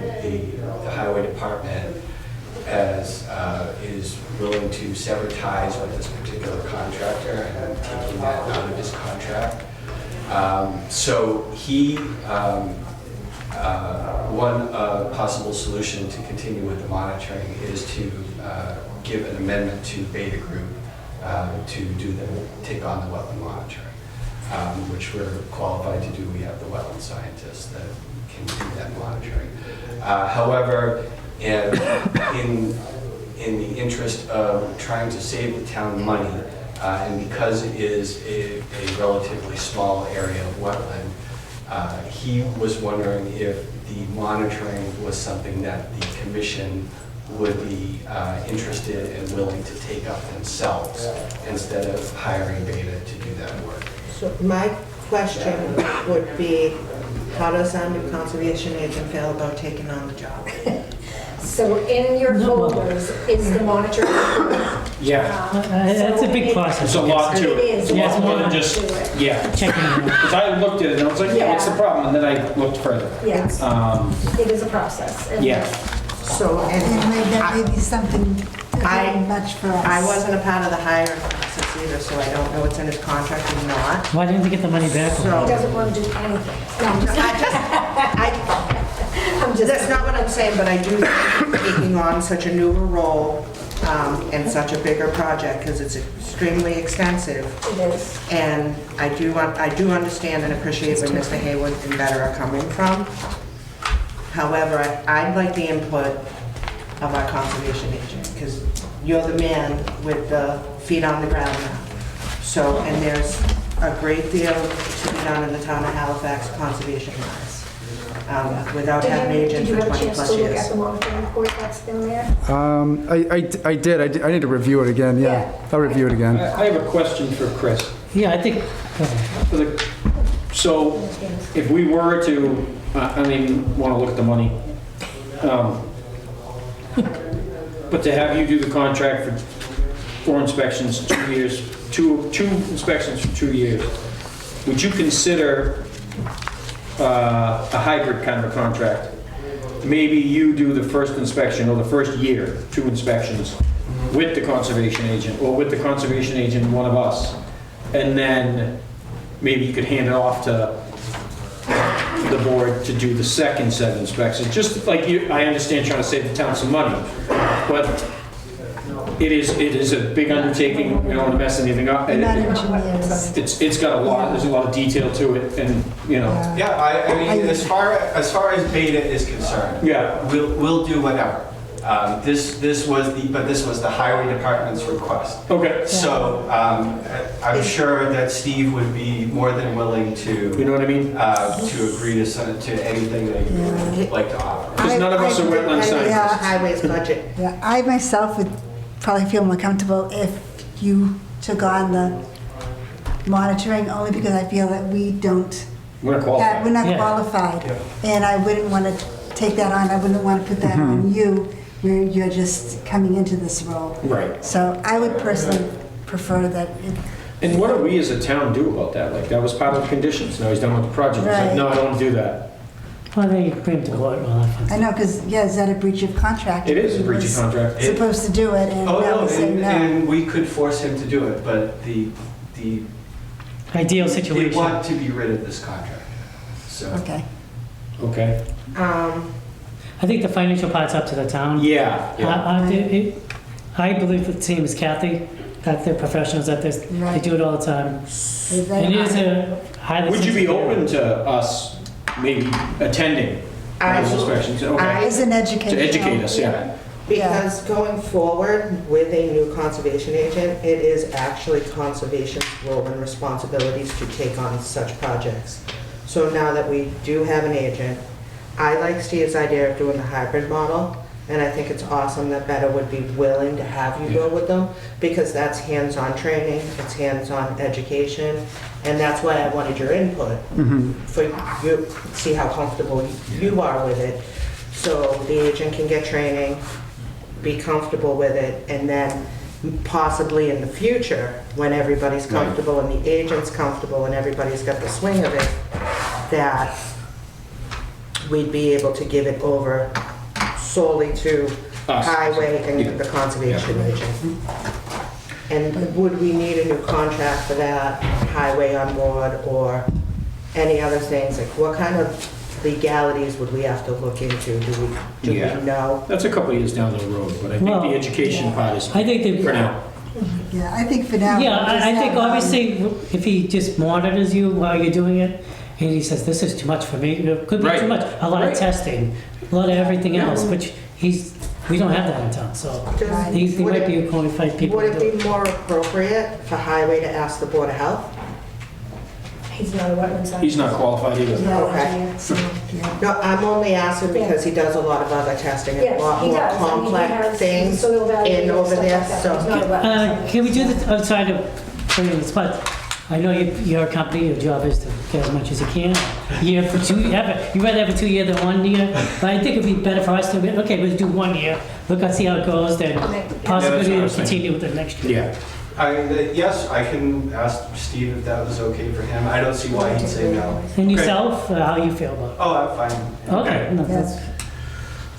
the highway department is willing to sever ties with this particular contractor and taking that out of his contract. So he, one possible solution to continue with the monitoring is to give an amendment to Beta Group to take on the wetland monitoring, which we're qualified to do. We have the wetland scientists that can do that monitoring. However, in the interest of trying to save the town money, and because it is a relatively small area of wetland, he was wondering if the monitoring was something that the commission would be interested and willing to take up themselves instead of hiring Beta to do that work. So my question would be, how does our new conservation agent feel about taking on the job? So in your folders is the monitoring report. Yeah, That's a big process. There's a lot to It it. is. It's a lot more than To just, it. yeah. Checking it out. Because I looked at it and I was like, yeah, what's the problem? And then I looked further. Yes, it is a process. And Yeah. So, And that may be something I- very much for us. I wasn't a part of the hiring process either, so I don't know what's in his contract or not. Why didn't they get the money back? He So, doesn't want to do anything. No, I'm just- I'm That's not what I'm saying, but I do think taking on such a newer role and such a bigger project, because it's extremely extensive. It is. And I do understand and appreciate where Mr. Haywood and Better are coming from. However, I'd like the input of our conservation agent, because you're the man with the feet on the ground now. So, and there's a great deal to be done in the town of Halifax conservation-wise, without having an agent for 20 plus Did you have a chance to look years. at the monitoring report that's down there? I did. I need to review it again, yeah. I'll review it again. I have a question for Chris. Yeah, I think, So if we were to, I don't even want to look at the money, but to have you do the contract for 4 inspections, 2 years, two inspections for 2 years, would you consider a hybrid kind of a contract? Maybe you do the first inspection or the first year, 2 inspections with the conservation agent or with the conservation agent and one of us. And then maybe you could hand it off to the board to do the second set of inspections. Just like you, I understand trying to save the town some money, but it is a big undertaking. We don't want to mess anything up. Not engineers. It's got a lot, there's a lot of detail to it and, you know. Yeah, I mean, as far as Beta is concerned, Yeah. we'll do whatever. This was the highway department's request. Okay. So I'm sure that Steve would be more than willing to, You know what I mean? to agree to anything that you would like to offer. Because none of us are wetland It's scientists. highways budget. Yeah, I myself would probably feel more comfortable if you took on the monitoring, only because I feel that we don't, We're not we're qualified. not Yeah. qualified. And I wouldn't want to take that on, I wouldn't want to put that on you, where you're just coming into this role. Right. So I would personally prefer that it. And what do we as a town do about that? Like, that was part of the conditions. Now he's done with the project. He's like, Right. no, I don't want to do that. well, they bring it to court, well, I know, because, yeah, is that a breach of contract? It is a He breach of was contract. Supposed to do it, and Oh, now no, we say and, no. and we could force him to do it, but the ideal they situation. want to be rid of this contract. So Okay. Okay. I think the financial part's up to the town. Yeah. I believe the same as Kathy, that they're professionals, that they Right. do it all the time. Is that- And it is a highly. Would you be sensitive area. open to us maybe attending those inspections? Okay. As an educator. To educate us, yeah. Because going forward with a new conservation agent, it is actually conservation's role and responsibilities to take on such projects. So now that we do have an agent, I like Steve's idea of doing the hybrid model, and I think it's awesome that Better would be willing to have you go with them, because that's hands-on training, it's hands-on education, and that's why I wanted your input, for you, see how comfortable you are with it. So the agent can get training, be comfortable with it, and then possibly in the future, when everybody's Right. comfortable and the agent's comfortable and everybody's got the swing of it, that we'd be able to give it over solely to Us. highway Yeah. and the conservation agent. And would we need a new contract for that, highway on board, or any other things? Like, what kind of legalities would we have to look into? Do Yeah. we know? That's a couple of years down the road, but I think Well, the education part is I think they- for now. Yeah, I think for now. Yeah, we'll just I think have, obviously if he just monitors you while you're doing it, and he says, this is too much for me, it could be Right. too much, a lot Right. of testing, a lot of everything else, which we don't have that in town, so Does- he would might it- be qualified people Would to do it it. be more appropriate for highway to ask the Board of Health? He's not a wetland scientist. He's not qualified either. Yeah, Okay. so, yeah. No, I'm only asking because he does a lot of other testing and a Yes, lot he more does. I mean, he complex has things soil value in and over stuff there, like that. so. He's not a wetland scientist. Can we do this outside of bringing this, but I know your company, your job is to get as much as you can. Year for 2, you'd rather have a 2 year than 1 year, but I think it'd be better for us to, okay, we'll do 1 year, look and see how it goes, then possibly what I we'll was saying. continue with it next year. Yeah. yes, I can ask Steve if that was okay for him. I don't see why he'd say no. And Okay. yourself, how you feel about Oh, I'm fine. it? Okay. no, that's-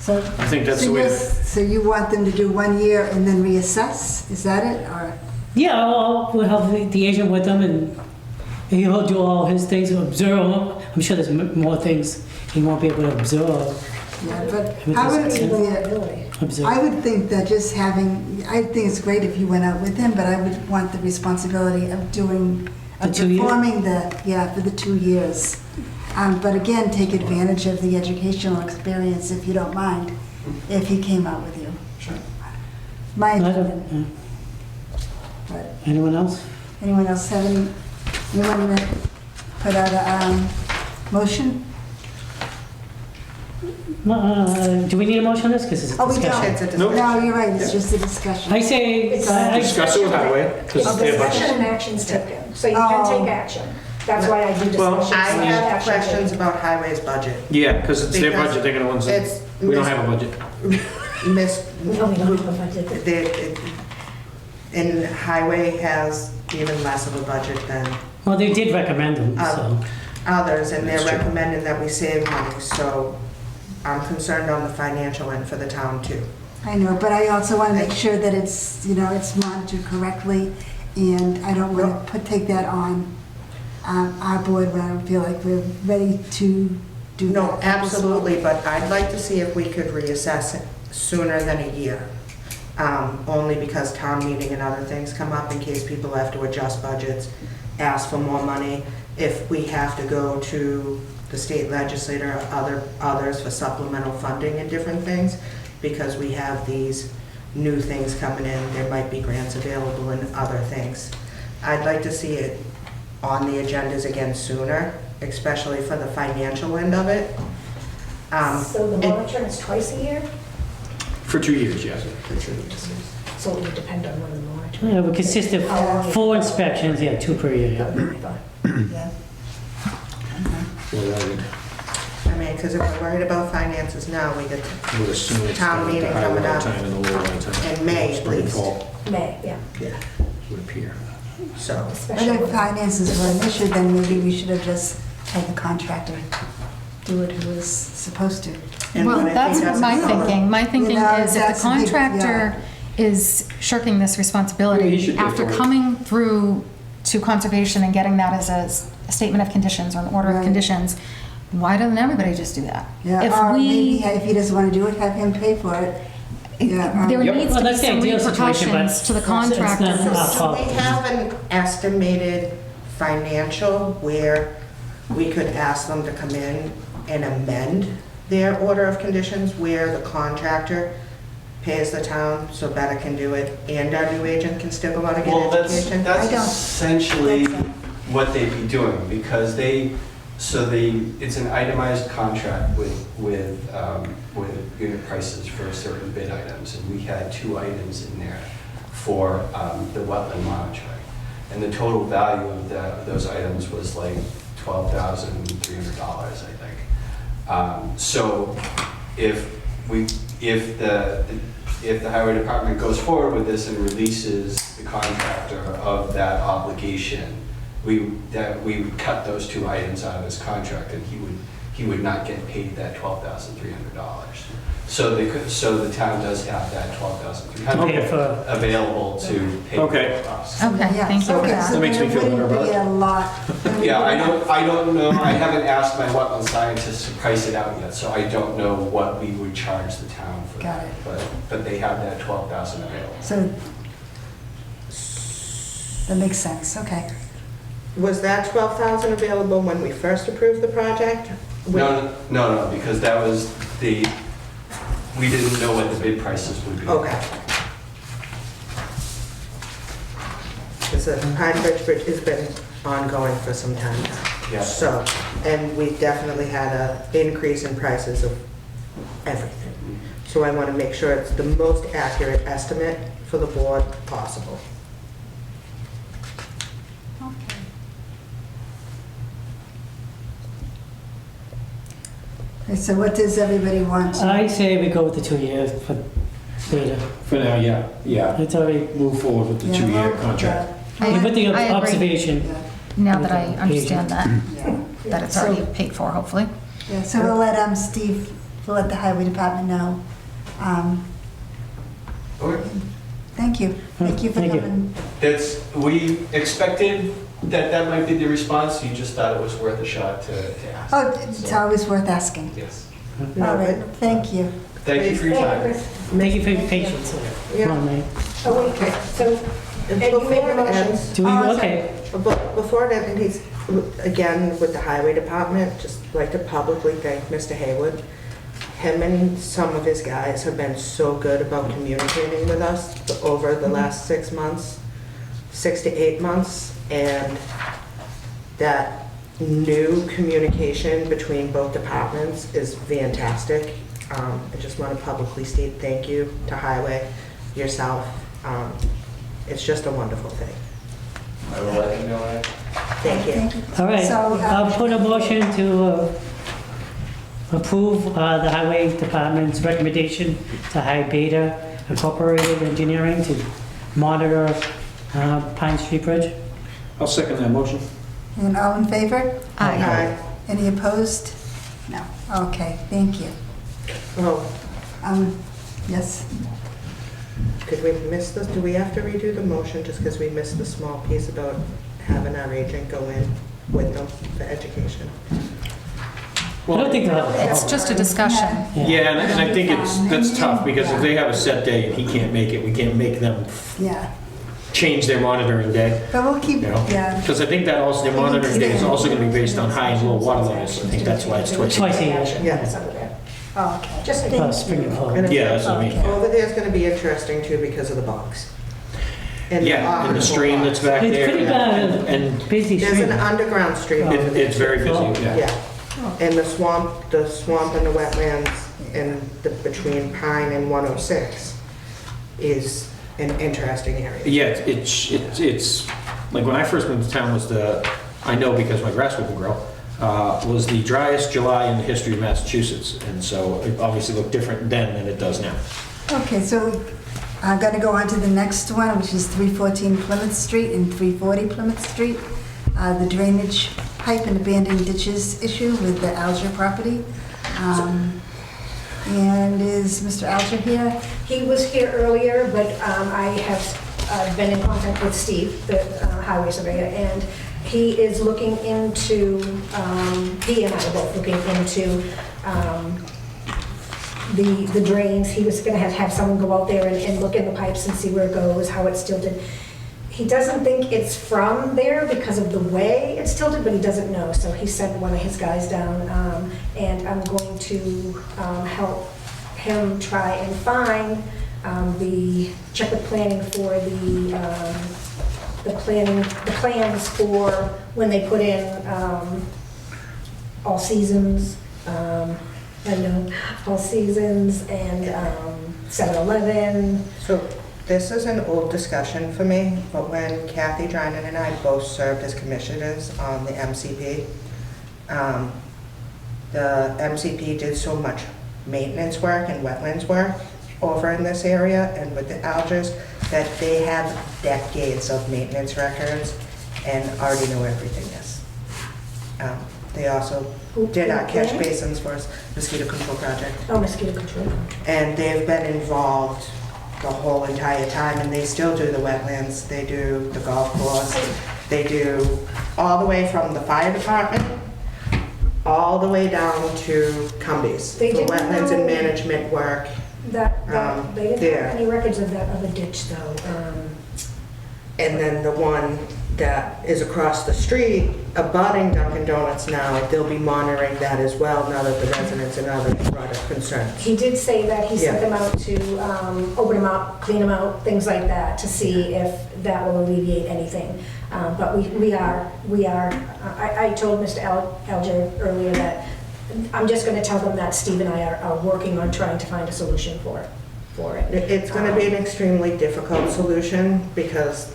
So, I think that's so the way to. so you want them to do 1 year and then reassess? Is that it, or? Yeah, we'll have the agent with them and he'll do all his things, observe. I'm sure there's more things he won't be able to observe Yeah, but With I would, this- yeah, Vulnerability. Observe. I would think that just having, I think it's great if you went out with him, but I would want the responsibility of doing, The of 2 years? performing for the 2 years. But again, take advantage of the educational experience, if you don't mind, if he came out with you. Sure. My I opinion. don't- But Anyone else? anyone else have any, anyone that put out a motion? Do we need a motion on this? Because it's a Oh, we don't. discussion. It's a Nope. discussion. No, you're right, it's just a discussion. I say, Discuss it with highway, because It's it's their discussion budget. and actions taken, so you can Oh. take action. That's why I do Well, discussion. I and have action questions taken. about highways budget. Yeah, because it's their Because budget, they're gonna ones that, It's we don't have a budget. Miss, No, we don't have a budget. and highway has even less of a budget than well, they did recommend them, so. others, and they're That's true. recommending that we save money, so I'm concerned on the financial end for the town too. I know, but I also want to make sure that it's, it's monitored correctly, and I don't want to take that on our board when I don't feel like we're ready to do that. No, absolutely, but I'd like to see if we could reassess it sooner than a year. Only because town meeting and other things come up in case people have to adjust budgets, ask for more money. If we have to go to the state legislator or others for supplemental funding and different things, because we have these new things coming in, there might be grants available and other things. I'd like to see it on the agendas again sooner, especially for the financial end of it. So the monitoring is twice a year? For 2 years, yes. So it would depend on when the monitoring. Yeah, we consist of 4 inspections, 2 per year, yeah. Yeah. I mean, because if we're worried about finances now, we get I would assume it's Town the meeting high coming water up time and the low water time. in May, Spring, at least. fall, May, yeah. would appear. so. But Especially if with- finances were an issue, then maybe we should have just had the contractor do it who was supposed to. And Well, when I that's think my that's- thinking. My thinking know, is if that's the a big- contractor is shirking this He responsibility should pay after for it. coming through to conservation and getting that as a statement of conditions or an order of Right. conditions, why doesn't everybody just do that? Yeah, If or maybe we, if he doesn't want to do it, have him pay for it. Yeah, there Yep. needs Well, to be that's the some ideal situation, but repercussions to the it's not contractor. our So fault. we have an estimated financial where we could ask them to come in and amend their order of conditions where the contractor pays the town so Betta can do it and our new agent can still go out and get Well, education? that's I don't essentially think so. what they'd be doing, because it's an itemized contract with unit prices for certain bid items, and we had 2 items in there for the wetland monitoring. And the total value of those items was like $12,300, I think. So if the highway department goes forward with this and releases the contractor of that obligation, we would cut those 2 items out of his contract, and he would not get paid that $12,300. So the town does have that Okay, $12,300 for- available to pay Okay. for us. Okay, Yeah, thank you for okay, that. so That makes then me it feel better wouldn't about be it. a lot. Yeah, I don't know, I haven't asked my wetland scientists to price it out yet, so I don't know what we would charge the town for Got that. it. But they have that 12,000 available. So that makes sense, okay. Was that 12,000 available when we first approved the project? No, because that was we didn't know what the bid prices would be. Okay. Because the Pine Ridge Bridge has been ongoing for some time now. Yeah. So, and we definitely had an increase in prices of everything. So I want to make sure it's the most accurate estimate for the board possible. Okay, so what does everybody want? I say we go with the 2 years for Beta. For now, yeah. It's already, Move forward with the Yeah, 2-year well, contract. with the I agree. observation. Yeah, Now that I understand that, yeah. that it's already paid for, hopefully. Yeah, so we'll let Steve, we'll let the highway department know. Okay. Thank you for Thank you. coming. We expected that might be the response, you just thought it was worth a shot to ask. Oh, it's always worth asking. Yes. All right, thank you. Thank you for your time. Thank you for your patience. Yeah. Come on, man. Oh, wait, okay, so, And Ed, you before made the it motion. ends, Do we, Oh, okay. Before it ends, he's, again, with the highway department, just like to publicly thank Mr. Haywood. Him and some of his guys have been so good about communicating with us over the last 6 months, 6 to 8 months, and that new communication between both departments is fantastic. I just want to publicly state thank you to Highway, yourself. It's just a wonderful thing. I will let you know that. Thank you. Thank you. All right, So, I'll put a motion to approve the Highway Department's recommendation to hire Beta Incorporated Engineering to monitor Pine Street Bridge. I'll second that motion. And all in favor? Aye. Any opposed? No. Okay, thank you. Oh, Yes, could we miss this? Do we have to redo the motion just because we missed the small piece about having our agent go in with them for education? I don't think they'll. It's just a discussion. Yeah, and I think that's tough, because if they have a set day and he can't make it, we can't make them yeah. change their monitoring day. But we'll keep, You know, yeah. because I think that also, their monitoring day is also gonna be based on high and low water levels. I think that's why it's twice. Twice a year. Yeah. That's under there. Oh, okay. Just Oh, spring and fall. And Yeah, that's what I mean. over there's gonna be interesting too because of the box. And Yeah, and the stream that's back It's there. pretty bad, And busy There's street. an underground stream over there. it's very busy, yeah. Yeah, and the swamp and the wetlands in the, between Pine and 106 is an interesting area. Yeah, it's, like when I first moved to town was I know because my grass would grow, was the driest July in the history of Massachusetts. And so it obviously looked different then than it does now. Okay, so I'm going to go on to the next one, which is 314 Plymouth Street and 340 Plymouth Street. The drainage pipe and abandoned ditches issue with the Alger property. And is Mr. Alger here? He was here earlier, but I have been in contact with Steve, the highway surveyor, and he is looking into, he and I are both looking into the drains. He was gonna have someone go out there and look in the pipes and see where it goes, how it's tilted. He doesn't think it's from there because of the way it's tilted, but he doesn't know, so he sent one of his guys down, and I'm going to help him try and find check the planning for the plans for when they put in all seasons, all seasons and 7-Eleven. So this is an old discussion for me, but when Kathy Drynan and I both served as commissioners on the MCP, the MCP did so much maintenance work and wetlands work over in this area and with the Algers that they have decades of maintenance records and already know everything is. They also did our catch basins for us, mosquito control project. Oh, mosquito control. And they've been involved the whole entire time, and they still do the wetlands, they do the golf course, they do all the way from the fire department, all the way down to Cumbies, They for didn't wetlands and know- management work. That they didn't there. have any records of that other ditch though. And then the one that is across the street, abutting Dunkin' Donuts now, they'll be monitoring that as well, now that the residents and others brought up concerns. He did say that he sent Yeah. them out to open them up, clean them out, things like that, to see if that will alleviate anything. But I told Mr. Alger earlier that I'm just going to tell them that Steve and I are working on trying to find a solution for it. It's gonna be an extremely difficult solution because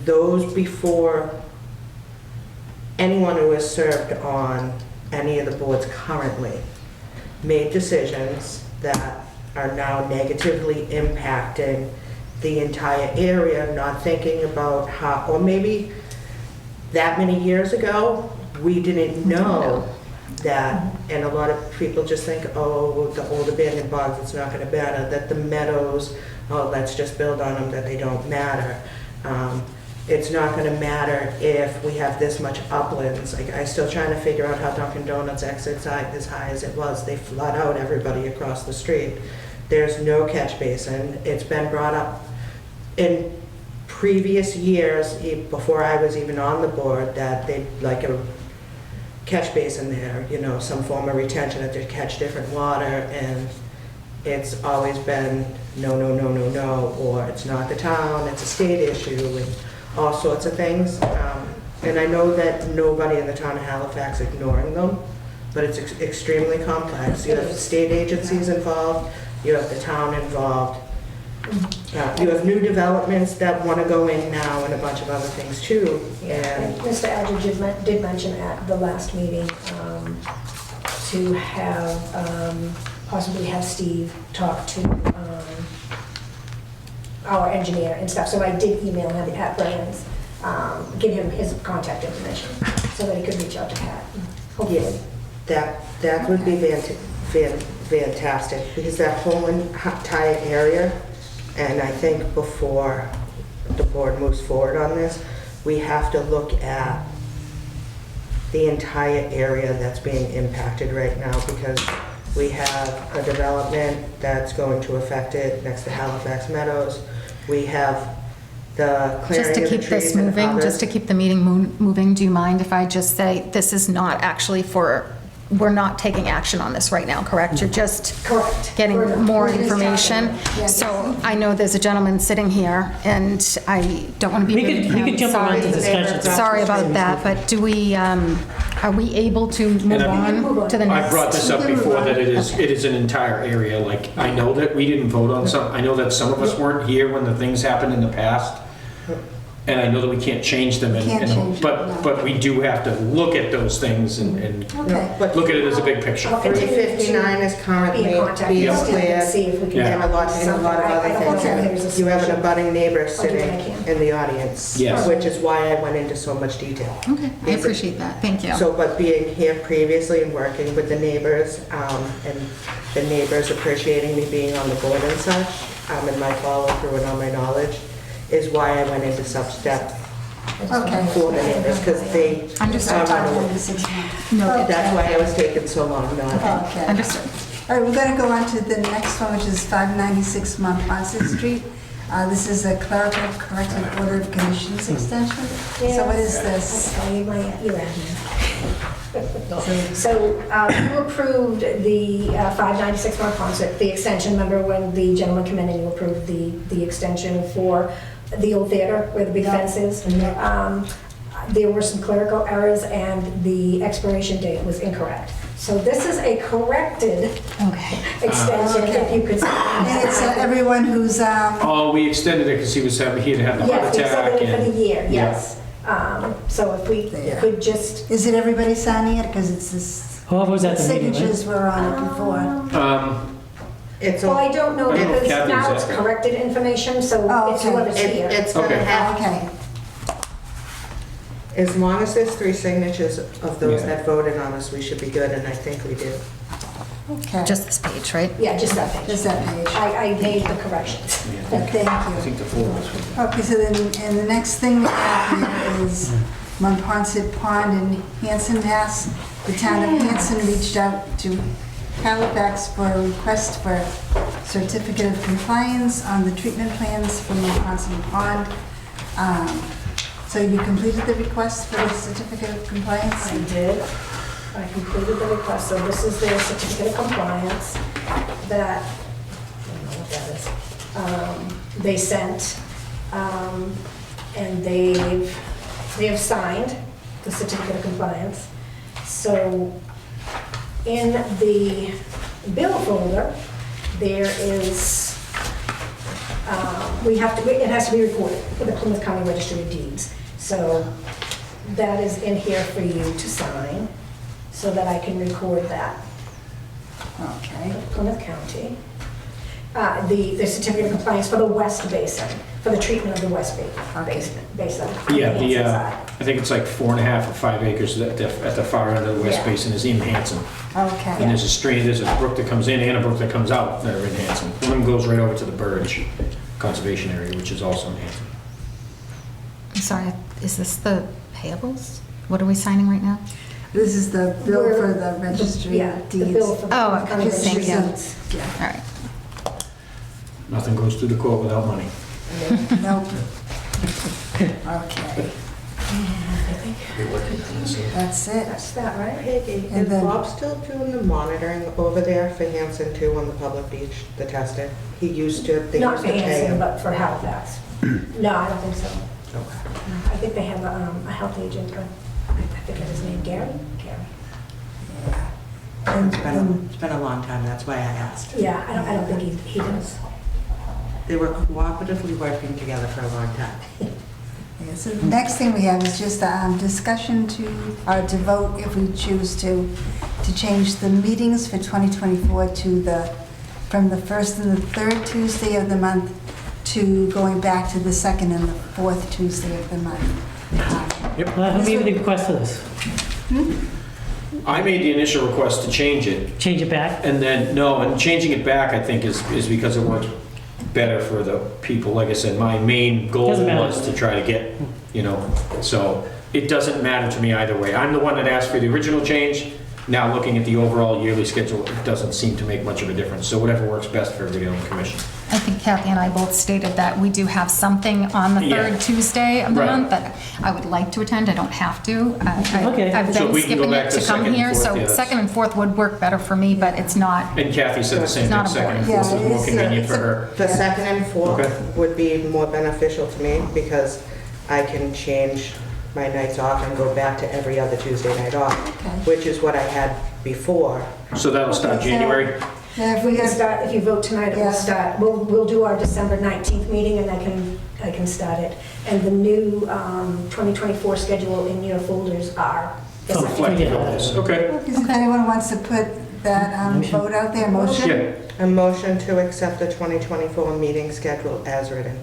those before anyone who has served on any of the boards currently made decisions that are now negatively impacting the entire area, not thinking about how, or maybe that many years ago, we didn't know that, and a lot of people just think, oh, the old abandoned bogs, it's not gonna matter, that the meadows, oh, let's just build on them, that they don't matter. it's not gonna matter if we have this much uplands. Like, I'm still trying to figure out how Dunkin' Donuts exits as high as it was. They flood out everybody across the street. There's no catch basin. It's been brought up in previous years, before I was even on the board, that they'd like a catch basin there, you know, some form of retention that they catch different water, and it's always been no, no, no, no, no, or it's not the town, it's a state issue, and all sorts of things. And I know that nobody in the town of Halifax is ignoring them, but it's extremely complex. You have state agencies involved, you have the town involved. You have new developments that want to go in now and a bunch of other things too. And Mr. Adler did mention at the last meeting to have, possibly have Steve talk to our engineer and stuff. So I did email him at Brian's, give him his contact information so that he could reach out to Pat. Hopefully. That would be fantastic, because that whole entire area, and I think before the board moves forward on this, we have to look at the entire area that's being impacted right now, because we have a development that's going to affect it next to Halifax Meadows. We have the clearing Just to of the keep this trees and moving, others. just to keep the meeting moving, do you mind if I just say, this is not actually for, we're not taking action on this right now, correct? You're just Correct. getting We're- more we're just information. talking. Yes. So I know there's a gentleman sitting here, and I don't want to be We rude to could him. jump around to Sorry. discussion. Sorry about that, but do we, are we able to move on to the next? I brought this up before, that it is an entire area, like, I know that we didn't vote on some, I know that some of us weren't here when the things happened in the past, and I know that we can't change them, Can't change it, no. but we do have to look at those things and Okay. But look at it as a big picture. I'll continue to 359 is currently be in contact being with Steve and cleared, see if we can. Yeah. and a lot of something. other I don't things. think there's a You have an solution. abutting neighbor I'll do what I sitting can. in the audience. Yes. Which is why I went into so much detail. Okay, I appreciate that, thank you. So, but being here previously and working with the neighbors, and the neighbors appreciating me being on the board and such, and my follow through and all my knowledge, is why I went into such depth Okay. for the neighbors, because they. Understood. 596 months. No, That's why I was taking so long, not. Okay. understood. All right, we're going to go on to the next one, which is 596 Montponset Street. This is a clerical corrected order of conditions extension. So what is this? I'll tell you your admin. So you approved the 596 Montponset, the extension. Remember when the gentleman came in and you approved the extension for the old theater where the big fence is? There were some clerical errors and the expiration date was incorrect. So this is a corrected extension, if you could. And it's everyone who's, Oh, we extended it because he had had the heart Yes, we attack. extended it for the year, Yeah. yes. So if we could just. is it everybody signing it? Because it's this, Whoever was at the meeting, right? signatures were on it before. It's Well, I don't know, I don't know if because Kathy now was it's at- corrected information, so Oh, it's okay. whoever's here. It's gonna Okay. have, Okay. as long as there's 3 signatures of those Yeah. that voted on us, we should be good, and I think we do. Okay. Just this page, right? Yeah, just that page. Just that page. I made the corrections. Thank I you. think the floor was. Okay, so then, and the next thing we have here is Montponset Pond in Hanson, Mass. The town of Hanson reached out to Halifax for a request for certificate of compliance on the treatment plans for Montponset Pond. So you completed the request for the certificate of compliance? I did. I completed the request, so this is their certificate of compliance that, I don't know what that is, they sent, and they have signed the certificate of compliance. So in the bill folder, there is, it has to be recorded with the Plymouth County Registry of Deeds. So that is in here for you to sign, so that I can record that. Okay. Plymouth County. The certificate of compliance for the West Basin, for the treatment of the West Basin. Yeah, on Hanson side. I think it's like 4.5 or 5 acres at the far end of the West Yeah. Basin is in Hanson. Okay. And there's a stream, there's a brook that comes in and a brook that comes out that are in Hanson. One of them goes right over to the Burge Conservation Area, which is also in Hanson. I'm sorry, is this the payables? What are we signing right now? This is the bill for the registry Yeah, of the deeds. bill for the Oh, okay. county Thank you. receipts. Yeah, All right. Nothing goes through the court without money. nope. Okay, that's it. That's that, right? Peggy, And is then- Bob still doing the monitoring over there for Hanson too on the public beach, the testing? He used to, they Not used for to pay Hanson, him. but for Halifax. No, I don't think so. Okay. I think they have a health agent, I forget his name, Gary? Gary. And, It's been a long time, that's why I asked. Yeah, I don't think he does. They were cooperatively working together for a long time. yeah, so the next thing we have is just a discussion to vote if we choose to change the meetings for 2024 to from the first and the third Tuesday of the month to going back to the second and the fourth Tuesday of the month. Who made the request for this? I made the initial request to change it, Change it back? and then, no, and changing it back, I think, is because it works better for the people. Like I said, my main goal Doesn't matter. was to try to get, so it doesn't matter to me either way. I'm the one that asked for the original change. Now, looking at the overall yearly schedule, it doesn't seem to make much of a difference. So whatever works best for everybody on the commission. I think Kathy and I both stated that we do have something on the Yeah. third Tuesday of the Right. month that I would like to attend. I don't have to. Okay. I've So been we can go skipping back it to to come second and here, fourth, so yeah, that's- second and fourth would work better for me, but it's not. And Kathy said the same It's thing, not second and important. fourth is Yeah, more it's- convenient it's for a- her. The second and fourth Okay. would be more beneficial to me because I can change my nights off and go back to every other Tuesday night off, Okay. which is what I had before. So that'll start Okay, so- January? Yeah, if We we can got, start, if you vote tonight, it Yeah. will start, we'll do our December 19th meeting and I can start it. And the new 2024 schedule in your folders are the Oh, second. Reflective of this, okay. if anyone wants to put that Motion. vote out there, motion? Yeah, A motion to accept the 2024 meeting schedule as written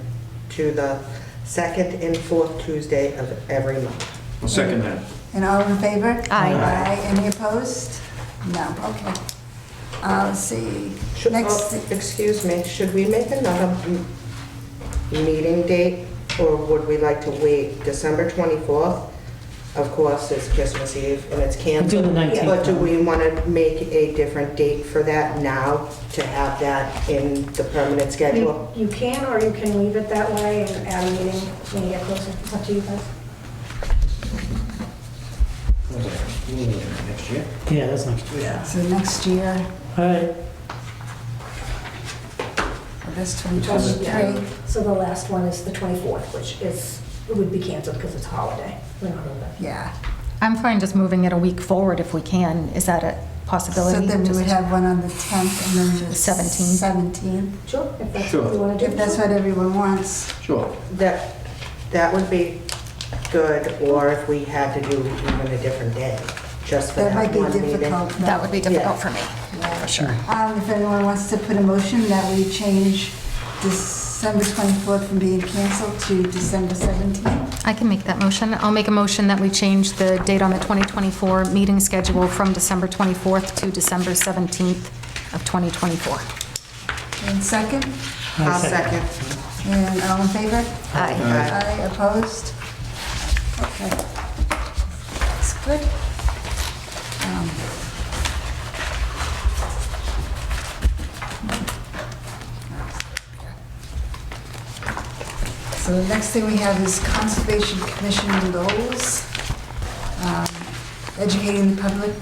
to the second and fourth Tuesday of every month. I'll second that. And all in favor? Aye. Aye. Any opposed? No, okay. Let's see, next, Excuse me, should we make another meeting date, or would we like to wait? December 24th, of course, is Christmas Eve, and it's Do canceled. the 19th. But do we want to make a different date for that now, to have that in the permanent schedule? You can, or you can leave it that way and add a meeting when you get closer. It's up to you guys. What was that? Next year? Yeah, that's next year. yeah, so next year, All right. that's 2023. So the last one is the 24th, which would be canceled because it's a holiday. We're not open. Yeah, I'm fine just moving it a week forward if we can. Is that a so possibility? then we would Just- have one on the 10th and then the 17th. 17th, Sure, if that's Sure. what you want to do. if that's what everyone wants. Sure. That would be good, or if we had to do even a different day, just for That that might be one meeting. difficult. That would be difficult Yeah. for me, for sure. If anyone wants to put a motion that we change December 24th from being canceled to December 17th. I can make that motion. I'll make a motion that we change the date on the 2024 meeting schedule from December 24th to December 17th of 2024. And second, I'll second. and all in favor? Aye. Aye, opposed? Okay. That's good. So the next thing we have is Conservation Commission goals. Educating the public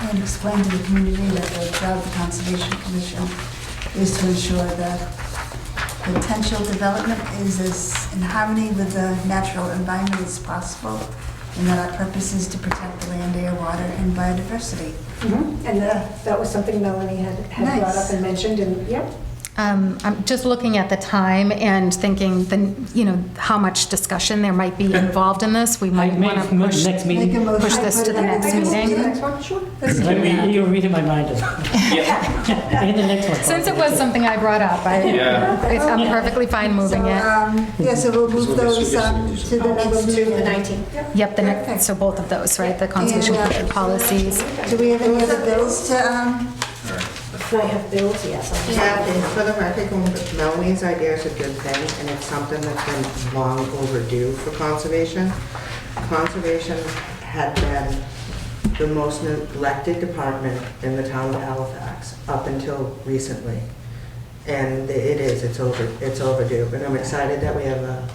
and explain to the community that the job of the Conservation Commission is to ensure that potential development is as in harmony with the natural environment as possible, and that our purpose is to protect the land, air, water, and biodiversity. And that was something Melanie had brought Nice. up and mentioned, and, yep. I'm just looking at the time and thinking, how much discussion there might be involved in this. We I might make want to motion push. next Make a meeting. motion. Push this to the next meeting. Next one, sure. You're reading my mind. Yeah. And the next one. Since it was something I brought up, Yeah. I'm perfectly fine moving So, it. yeah, so we'll move So this those we just- to the next To meeting. the 19th. Yep. Yep, Perfect. so both of those, right? The conservation And, policies. Do we have any other bills to, I have bills, yes. I'm just- Yeah, and for the record, Melanie's idea is a good thing, and it's something that's been long overdue for conservation. Conservation had been the most neglected department in the town of Halifax up until recently. And it's overdue, but I'm excited that we have a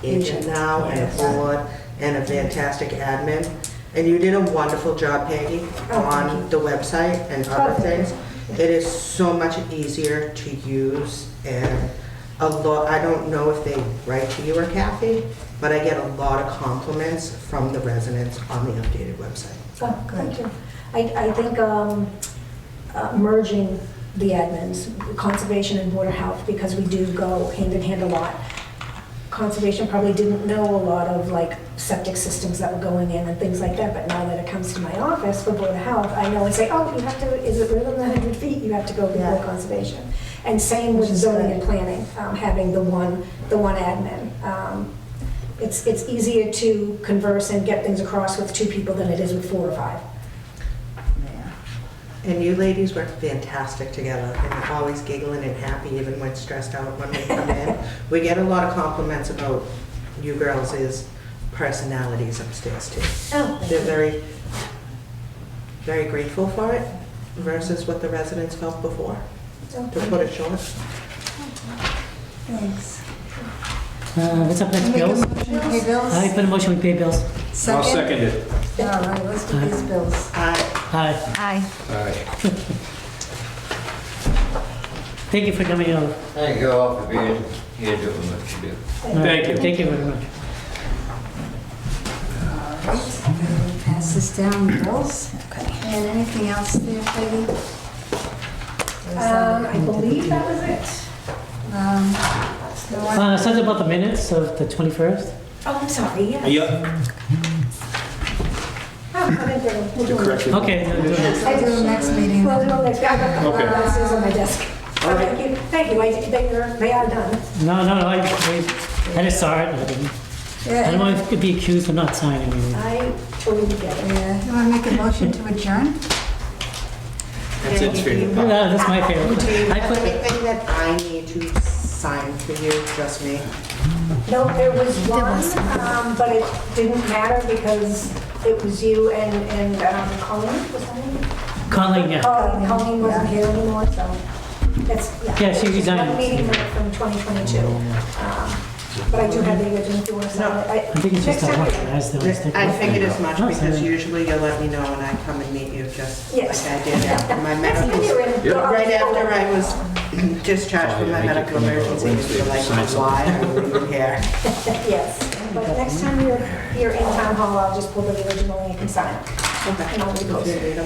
agent now and a board and a fantastic admin. And you did a wonderful job, Peggy, on the website and other things. It is so much easier to use, and a lot, I don't know if they write to you or Kathy, but I get a lot of compliments from the residents on the updated website. Oh, thank you. I think merging the admins, conservation and board of health, because we do go hand in hand a lot. Conservation probably didn't know a lot of like septic systems that were going in and things like that, but now that it comes to my office for board of health, I know and say, oh, you have to, is it within the 100 feet? You have to go before conservation. And same with zoning and planning, having the one admin. It's easier to converse and get things across with 2 people than it is with 4 or 5. And you ladies work fantastic together, and you're always giggling and happy even when stressed out when we come in. We get a lot of compliments about you girls' personalities upstairs too. Oh, They're very, very grateful for it versus what the residents felt before, to put it short. Thanks. What's up next, Make a bills? motion to pay bills? I put a motion, we pay bills. I'll second it. All right, let's do these bills. Aye. Aye. Thank you for coming over. Thank you all for being here doing what you do. Thank you. Thank you very much. All right, pass this down, bills. And anything else there, Peggy? I believe that was it. Something about the minutes of the 21st? Oh, I'm sorry, yes. Oh, I didn't get it. We'll do it. Okay. We'll do the next meeting. We'll do it next, I've got the Okay. glasses on my desk. Oh, thank you, they are done. No, I just saw it. I don't want to be accused of not signing anything. I totally get it. Yeah, you want to make a motion to adjourn? That's it, favorite. No, that's my favorite. Do you I have put, anything that I need to sign for you, just me? No, there was one, but it didn't matter because it was you and Colleen, was that name? Colleen, yeah. Colleen wasn't here anymore, so it's, Yeah, she resigned. One meeting minute from 2022. But I do have the original, if you want to sign it. I think it's just Next a time one. we- I figured as much Oh, because sorry. usually you'll let me know when I come and meet you, just like Yes. I did after my Next time medical. you're in. Right after I was discharged from my medical emergency, you were like, why are we even here? Yes, but next time you're in town hall, I'll just pull the original and you can sign it. And I'll repost it.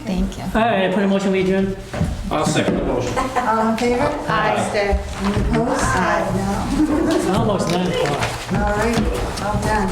Thank you. All right, I put a motion, we adjourn. I'll second the motion. All in favor? Stay. Any opposed? No. Almost 9 o'clock. All right, all done.